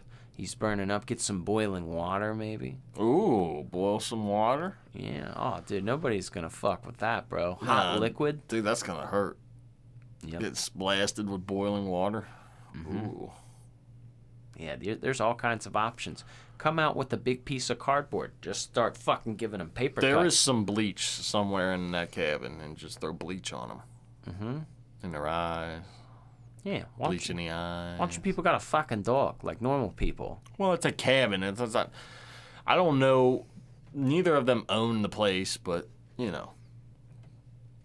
Get some boiling water, maybe. Ooh, boil some water? Yeah. Oh, dude, nobody's going to fuck with that, bro. Hot liquid? Dude, that's going to hurt. Yep. Get blasted with boiling water? Mm-hmm. Ooh. Yeah, there's all kinds of options. Come out with a big piece of cardboard. Just start fucking giving them paper There cuts. is some bleach somewhere in that cabin, and just throw bleach on them. Mm-hmm. In their eyes. Yeah. Bleach in the eyes. Why don't you people got a fucking dog like normal people? Well, it's a cabin. It's not, I don't know. Neither of them own the place, but, that's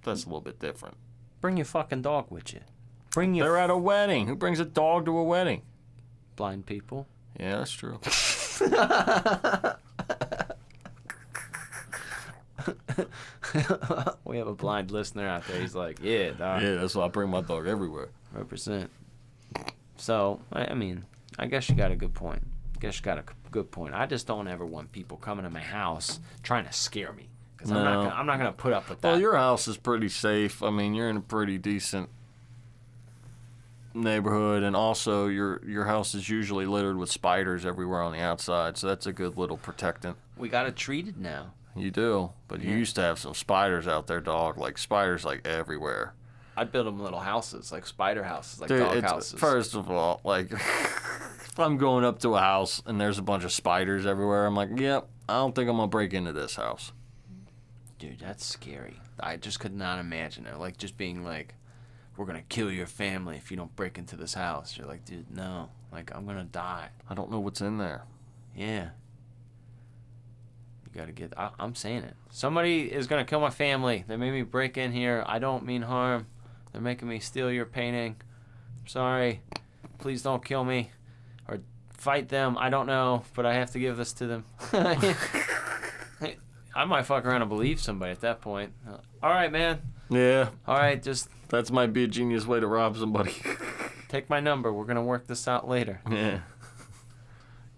a little bit different. Bring your fucking dog with you. They're at a wedding. Who brings a dog to a wedding? Blind people. Yeah, that's true. We have a blind listener out there. He's like, yeah, dog. Yeah, that's why I bring my dog everywhere. 100%. So, I guess you got a good point. I just don't ever want people coming to my house trying to scare me. Because I'm not gonna put up with that. Well, your house is pretty safe. You're in a pretty decent neighborhood, and also your house is usually littered with spiders everywhere on the outside, so that's a good little protectant. We got it treated now. You do, but you used to have some spiders out there, dog. Like spiders, like everywhere. I'd build them little houses, like spider houses, like Dude, dog houses. First of all, like if I'm going up to a house and there's a bunch of spiders everywhere, I'm like, yep, I don't think I'm gonna break into this house. Dude, that's scary. I just could not imagine it. Like just being like, we're gonna kill your family if you don't break into this house. You're like, dude, no. Like I'm gonna die. I don't know what's in there. Yeah. You gotta get. I'm saying it. Somebody is gonna kill my family. They made me break in here. I don't mean harm. They're making me steal your painting. I'm sorry. Please don't kill me. Or fight them. I don't know, but I have to give this to them. I might fuck around and believe somebody at that point. All right, man. Yeah. All right, just... That might be a genius way to rob somebody. Take my number. We're going to work this out later. Yeah.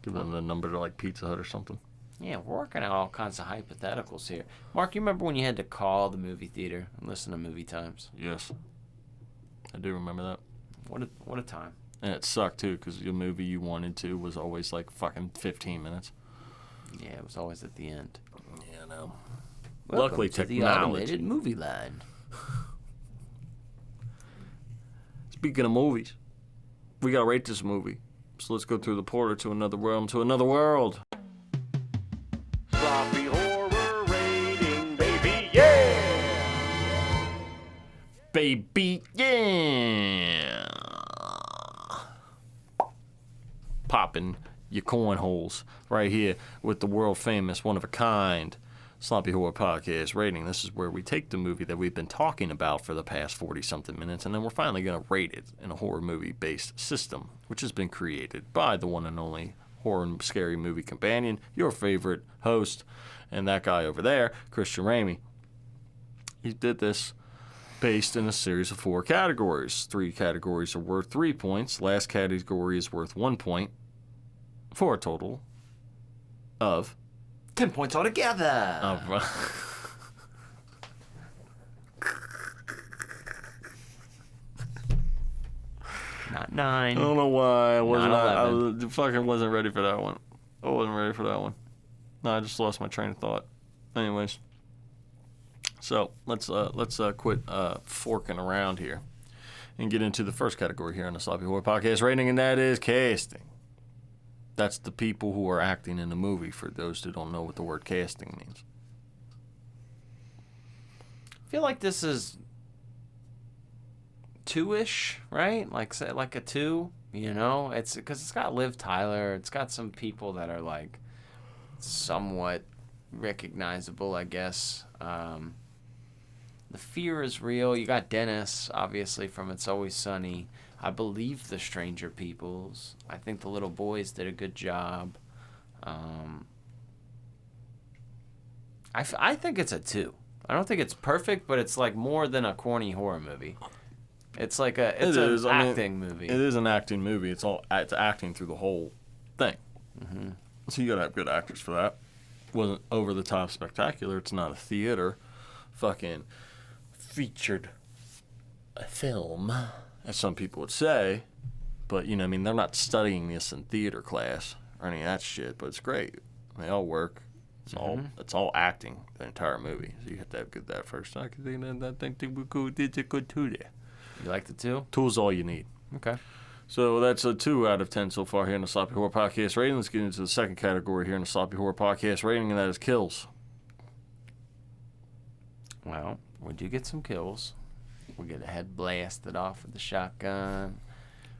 Give them the number to, like, Pizza Hut or something. Yeah, we're working out all kinds of hypotheticals here. Mark, you remember when you had to call the movie theater and listen to movie times? Yes. I do remember that. What a time. And it sucked, too, because the movie you wanted to was always, like, fucking 15 minutes. Yeah, it was always at the end. Yeah, I know. Welcome Luckily, to technology. The automated movie line. Speaking of movies, we gotta rate this movie. So let's go through the portal to another realm, to another world. Sloppy horror rating, baby, yeah! Baby, yeah! Poppin'. your cornholes right here with the world famous, one of a kind Sloppy Horror Podcast rating. This is where we take the movie that we've been talking about for the past 40-something minutes, and then we're finally going to rate it in a horror movie-based system, which has been created by the one and only Horror and Scary Movie Companion, your favorite host, and that guy over there, Christian Ramey. He did this based in a series of 4 categories. 3 categories are worth 3 points. Last category is worth 1 point, for a total of 10 points altogether. Not 9. I don't know why I wasn't. Not I 11. fucking wasn't ready for that one. I wasn't ready for that one. No, I just lost my train of thought. Anyways, so let's quit forking around here and get into the first category here on the Sloppy Horror Podcast rating, and that is casting. That's the people who are acting in the movie, for those who don't know what the word casting means. I feel like this is 2-ish, right? Like a 2, you know? It's because it's got Liv Tyler. It's got some people that are like somewhat recognizable, I guess. The fear is real. You got Dennis, obviously, from It's Always Sunny. I believe the Stranger Peoples. I think the little boys did a good job. I think it's a 2. I don't think it's perfect, but it's like more than a corny horror movie. It's like an acting movie. It is an acting movie. It's acting through the whole thing. Mm-hmm. So you gotta have good actors for that. Wasn't over the top spectacular. It's not a theater, fucking featured film, as some people would say. But you know, I mean, they're not studying this in theater class or any of that shit. But it's great. They all work. It's all acting, the entire movie. So you have to have good that first. I think we did a good 2 there. You like the 2? 2 is all you need. Okay. So that's a 2 out of 10 so far here in the Sloppy Horror Podcast rating. Let's get into the second category here in the Sloppy Horror Podcast rating, and that is kills. Well, we do get some kills. We get a head blasted off with the shotgun.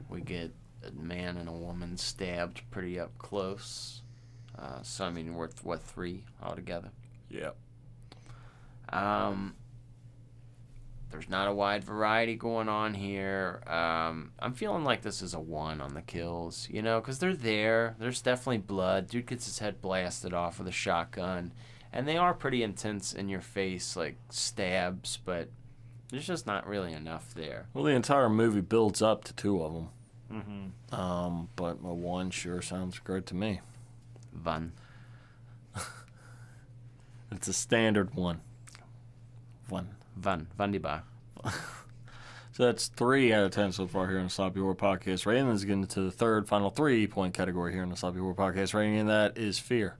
We get a man and a woman stabbed pretty up close. So, I mean, worth, 3 altogether? Yeah. There's not a wide variety going on here. I'm feeling like this is a 1 on the kills, you know, because they're there. There's definitely blood. Dude gets his head blasted off with a shotgun. And they are pretty intense in your face, like stabs, but there's just not really enough there. Well, the entire movie builds up to 2 of them. Mm-hmm. But a 1 sure sounds good to me. Van. It's a standard 1. 1. Van die Bar. So that's 3 out of 10 so far here in the Sloppy Horror Podcast rating. Let's get into the third, final 3-point category here in the Sloppy Horror Podcast rating, and that is fear.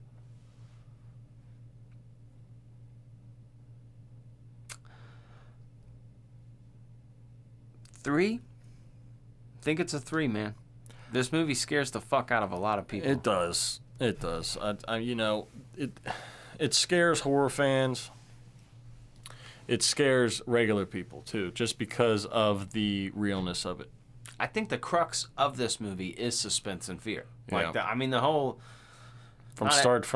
3? I think it's a 3, man. This movie scares the fuck out of a lot of people. It does. It does. You know, it scares horror fans. It scares regular people, too, just because of the realness of it. I think the crux of this movie is suspense and fear. Like, Yeah. I mean, the whole... From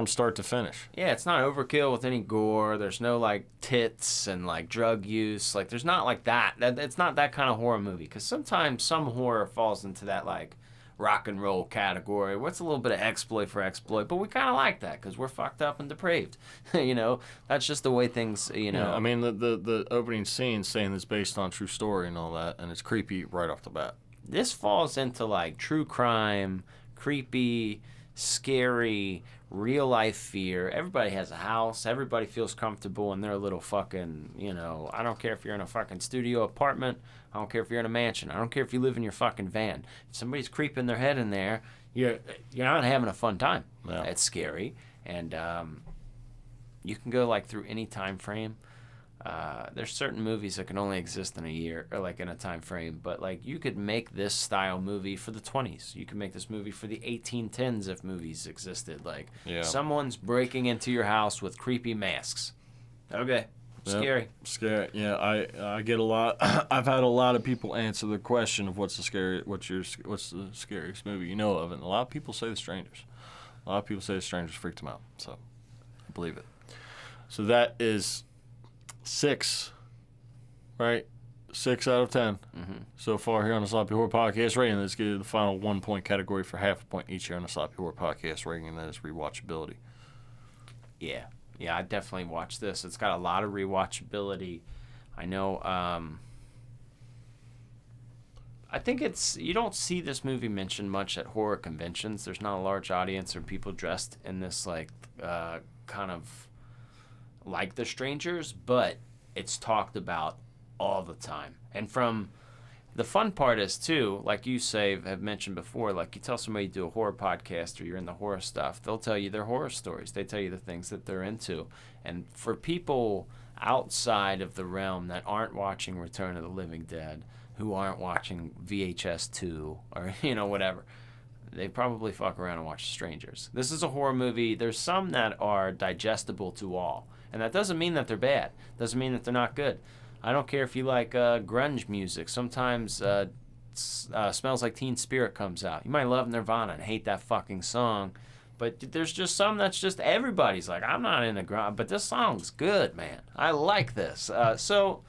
start to finish. Yeah, it's not overkill with any gore. There's no, like, tits and, like, drug use. Like, there's not, like, that. It's not that kind of horror movie. Because sometimes some horror falls into that, like, rock and roll category. What's a little bit of exploit for exploit? But we kind of like that because we're fucked up and depraved. You know? That's just the way things, you know. Yeah, I mean, the opening scene saying it's based on true story and all that, and it's creepy right off the bat. This falls into, like, true crime, creepy, scary, real life fear. Everybody has a house. Everybody feels comfortable in their little fucking, you know, I don't care if you're in a fucking studio apartment. I don't care if you're in a mansion. I don't care if you live in your fucking van. If somebody's creeping their head in there, you're not having a fun time. Yeah. It's scary. And you can go, like, through any time frame. There's certain movies that can only exist in a year or like in a time frame, but like you could make this style movie for the 20s. You could make this movie for the 1810s if movies existed. Like someone's breaking into your house with creepy masks. Okay. Scary. Scary. Yeah, I get a lot. I've had a lot of people answer the question of what's the scariest movie you know of, and a lot of people say The Strangers. A lot of people say The Strangers freaked them out. So I believe it. So that is 6, right? 6 out of 10 so far here on the Sloppy Horror Podcast rating. Let's get to the final 1-point category for half a point each here on the Sloppy Horror Podcast rating, and that is rewatchability. Yeah, I definitely watched this. It's got a lot of rewatchability. I know. I think you don't see this movie mentioned much at horror conventions. There's not a large audience or people dressed in this kind of like The Strangers, but it's talked about all the time. And from the fun part is too, like you have mentioned before, like you tell somebody you do a horror podcast or you're in the horror stuff, they'll tell you their horror stories. They tell you the things that they're into. And for people outside of the realm that aren't watching Return of the Living Dead, who aren't watching VHS 2 or whatever, they probably fuck around and watch Strangers. This is a horror movie. There's some that are digestible to all, and that doesn't mean that they're bad. Doesn't mean that they're not good. I don't care if you like grunge music. Sometimes Smells Like Teen Spirit comes out. You might love Nirvana and hate that fucking song, but there's just some that's just everybody's like, I'm not into grunge, but this song's good, man. I like this. So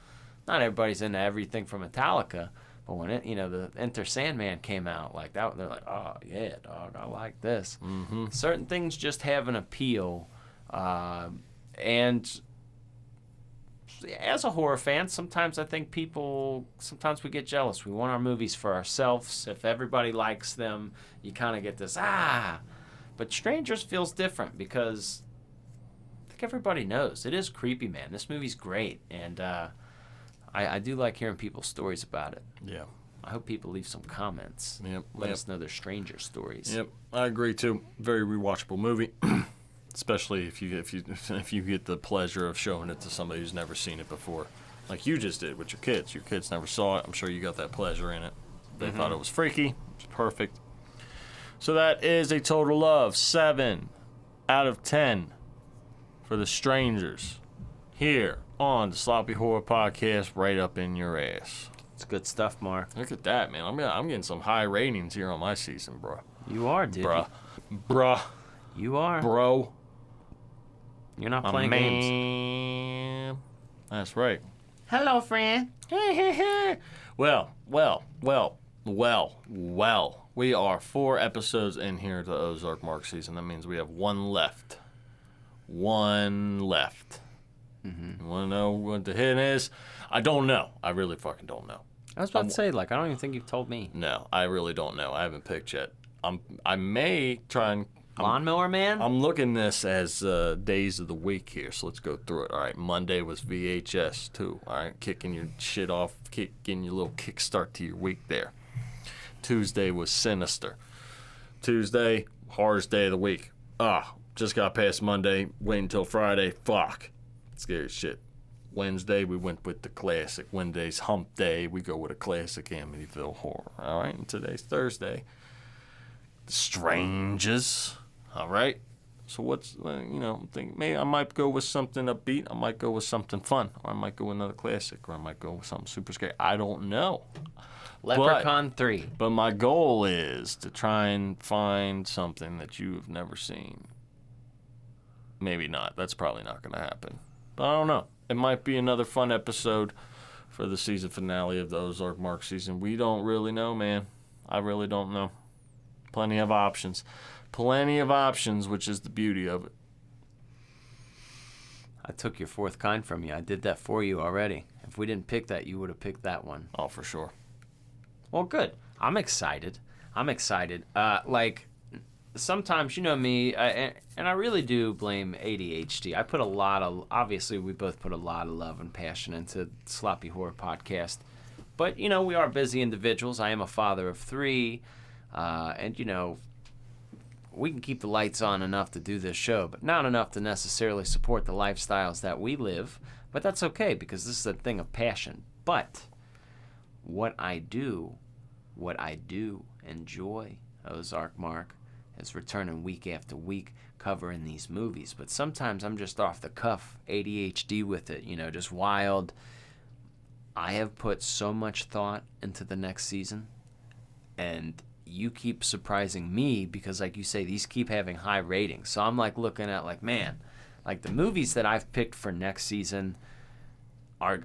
not everybody's into everything from Metallica, but when the Enter Sandman came out like that, they're like, oh yeah, dog, I like this. Mm-hmm. Certain things just have an appeal, and as a horror fan, sometimes I think sometimes we get jealous. We want our movies for ourselves. If everybody likes them, you kind of get this, But Strangers feels different because I think everybody knows. It is creepy, man. This movie's great, and I do like hearing people's stories about it. Yeah. I hope people leave some comments. Yep. Let us know their Stranger stories. Yep, I agree too. Very rewatchable movie. Especially if you get the pleasure of showing it to somebody who's never seen it before, like you just did with your kids. Your kids never saw it. I'm sure you got that pleasure in it. They thought it was freaky. It's perfect. So that is a total of 7 out of 10 for The Strangers here on the Sloppy Horror Podcast, right up in your ass. It's good stuff, Mark. Look at that, man. I'm getting some high ratings here on my season, bro. You are, dude. Bruh. You are. Bro. You're not playing games. Man. That's right. Hello, friend. Well. We are 4 episodes in here to the Ozark Mark season. That means we have 1 left. 1 left. Mm-hmm. You want to know what the hit is? I don't know. I really fucking don't know. I was about to say, I don't even think you've told me. No, I really don't know. I haven't picked yet. I may try and... Lawnmower Man? I'm looking this as days of the week here, so let's go through it. All right, Monday was VHS 2. All right, kicking your shit off, kicking your little kickstart to your week there. Tuesday was Sinister. Tuesday, hardest day of the week. Just got past Monday, wait until Friday. Fuck. Scary shit. Wednesday, we went with the classic. Wednesday's hump day. We go with a classic Amityville horror. All right, and today's Thursday. The Strangers. All right. So what's, think maybe I might go with something upbeat. I might go with something fun. Or I might go with another classic. Or I might go with something super scary. I don't know. Leprechaun 3. But my goal is to try and find something that you have never seen. Maybe not. That's probably not going to happen. But I don't know. It might be another fun episode for the season finale of the Ozark Mark season. We don't really know, man. I really don't know. Plenty of options. Which is the beauty of it. I took your 4th kind from you. I did that for you already. If we didn't pick that, you would have picked that one. Oh, for sure. Well, good. I'm excited. Sometimes, you know me, and I really do blame ADHD. Obviously, we both put a lot of love and passion into Sloppy Horror Podcast. But, we are busy individuals. I am a father of 3. And, we can keep the lights on enough to do this show, but not enough to necessarily support the lifestyles that we live. But that's okay, because this is a thing of passion. But what I do enjoy, Ozark Mark, is returning week after week covering these movies. But sometimes I'm just off the cuff, ADHD with it, just wild. I have put so much thought into the next season, and you keep surprising me because, like you say, these keep having high ratings. So I'm like looking at man, like the movies that I've picked for next season are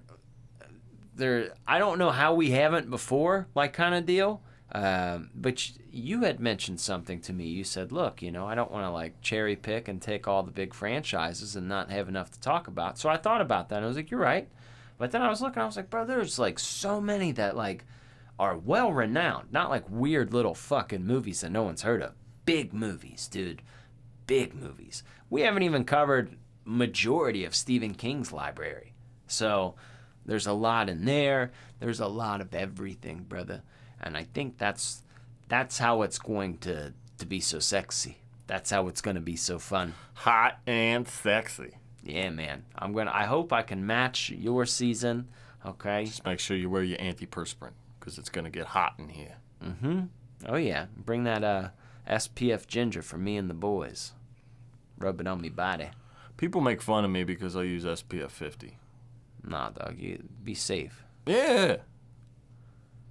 there. I don't know how we haven't before, like kind of deal. But you had mentioned something to me. You said, look, I don't want to like cherry pick and take all the big franchises and not have enough to talk about. So I thought about that and I was like, you're right. But then I was looking, I was like, bro, there's like so many that like are well renowned, not like weird little fucking movies that no one's heard of. Big movies, dude. Big movies. We haven't even covered majority of Stephen King's library. So there's a lot in there. There's a lot of everything, brother. And I think that's how it's going to be so sexy. That's how it's going to be so fun. Hot and sexy. Yeah, man. I hope I can match your season, okay? Just make sure you wear your antiperspirant, because it's going to get hot in here. Mm-hmm. Oh, yeah. Bring that SPF ginger for me and the boys. Rub it on me body. People make fun of me because I use SPF 50. Nah, dog. You be safe. Yeah.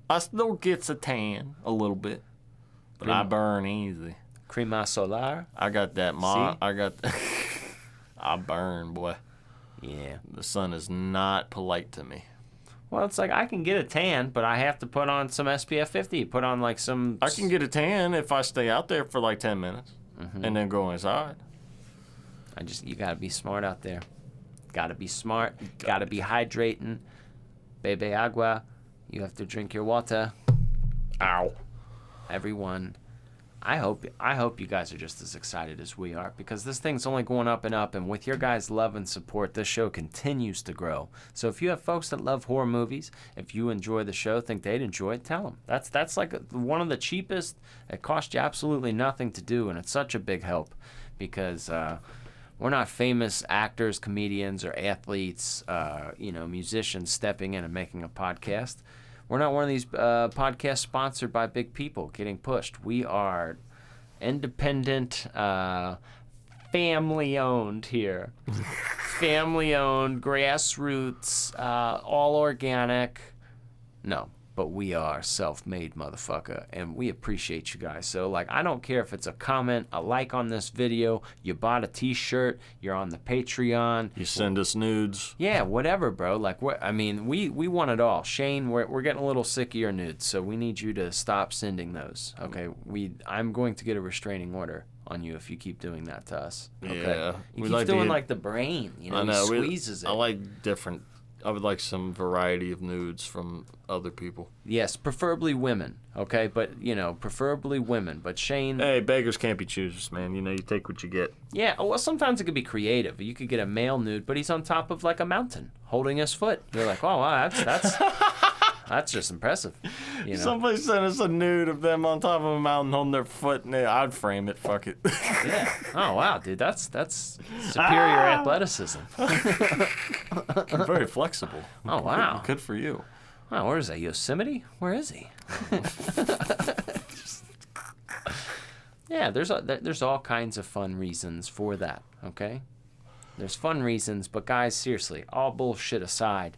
I still gets a tan a little bit, but I burn easy. Crema solar. I got that I burn, boy. Yeah. The sun is not polite to me. Well, it's like I can get a tan, but I have to put on some SPF 50. Put on like some... I can get a tan if I stay out there for like 10 minutes and then go inside. You got to be smart out there. Got to be smart. Got to be hydrating. Bebe agua. You have to drink your water. Ow. Everyone, I hope you guys are just as excited as we are, because this thing's only going up and up, and with your guys' love and support, this show continues to grow. So if you have folks that love horror movies, if you enjoy the show, think they'd enjoy it, tell them. That's like one of the cheapest. It costs you absolutely nothing to do, and it's such a big help, because we're not famous actors, comedians, or athletes, musicians stepping in and making a podcast. We're not one of these podcasts sponsored by big people getting pushed. We are independent, family-owned here. Family-owned, grassroots, all organic. No, but we are self-made, motherfucker, and we appreciate you guys. So, I don't care if it's a comment, a like on this video, you bought a t-shirt, you're on the Patreon. You send us nudes. Yeah, whatever, bro. We want it all. Shane, we're getting a little sick of your nudes, so we need you to stop sending those. Okay, I'm going to get a restraining order on you if you keep doing that to us. Okay? Yeah. You keep doing the brain, he squeezes it. I like different. I would like some variety of nudes from other people. Yes, preferably women, okay? But, preferably women. But Shane... Hey, beggars can't be choosers, man. You take what you get. Yeah, well, sometimes it could be creative. You could get a male nude, but he's on top of, a mountain, holding his foot. You're like, oh, wow, that's that's just impressive. Somebody sent us a nude of them on top of a mountain holding their foot, and I'd frame it. Fuck it. Yeah. Oh, wow, dude, that's superior athleticism. Very flexible. Oh, wow. Good for you. Wow, where is that? Yosemite? Where is he? Yeah, there's all kinds of fun reasons for that, okay? There's fun reasons, but guys, seriously, all bullshit aside,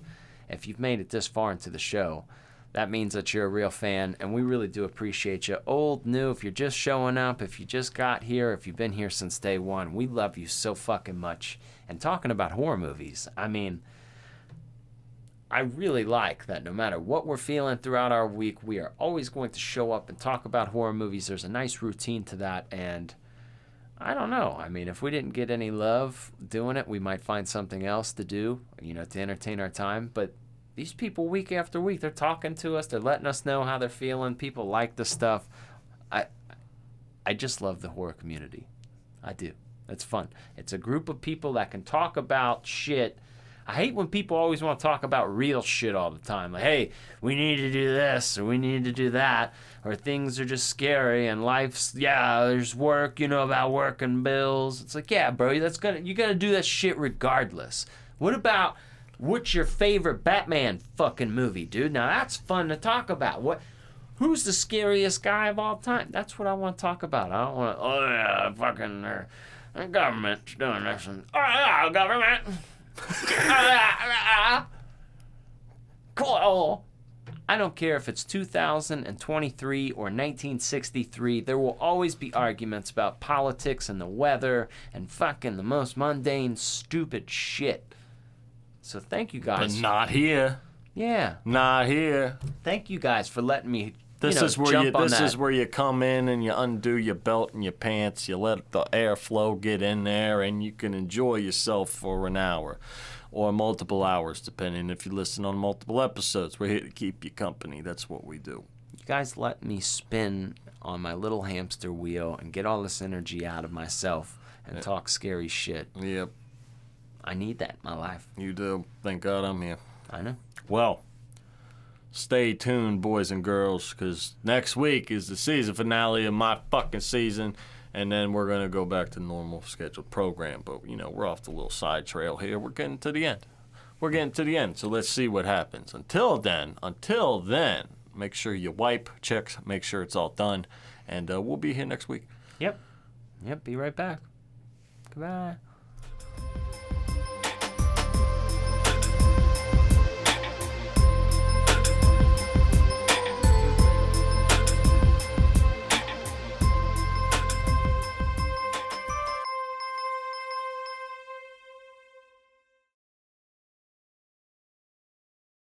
if you've made it this far into the show, that means that you're a real fan, and we really do appreciate you. Old, new, if you're just showing up, if you just got here, if you've been here since day one, we love you so fucking much. And talking about horror movies, I really like that no matter what we're feeling throughout our week, we are always going to show up and talk about horror movies. There's a nice routine to that, and I don't know. If we didn't get any love doing it, we might find something else to do, to entertain our time. But these people, week after week, they're talking to us. They're letting us know how they're feeling. People like the stuff. I just love the horror community. I do. It's fun. It's a group of people that can talk about shit. I hate when people always want to talk about real shit all the time. Like, hey, we need to do this, or we need to do that, or things are just scary, and life's, there's work, about work and bills. It's like, yeah, bro, you gotta do that shit regardless. What about, what's your favorite Batman fucking movie, dude? Now, that's fun to talk about. Who's the scariest guy of all time? That's what I want to talk about. I don't want to, oh yeah, fucking the government's doing this. And, oh yeah, government. Cool. I don't care if it's 2023 or 1963. There will always be arguments about politics and the weather and fucking the most mundane, stupid shit. So thank you guys. But not here. Yeah. Not here. Thank you guys for letting me. This is where you come in and you undo your belt and your pants. You let the airflow get in there, and you can enjoy yourself for an hour. Or multiple hours, depending if you listen on multiple episodes. We're here to keep you company. That's what we do. You guys let me spin on my little hamster wheel and get all this energy out of myself and talk scary shit. Yep. I need that in my life. You do. Thank God I'm here. I know. Well, stay tuned, boys and girls, because next week is the season finale of my fucking season. And then we're going to go back to normal scheduled program. But, we're off the little side trail here. We're getting to the end. So let's see what happens. Until then, make sure you wipe, check, make sure it's all done. And we'll be here next week. Yep. Be right back. Goodbye.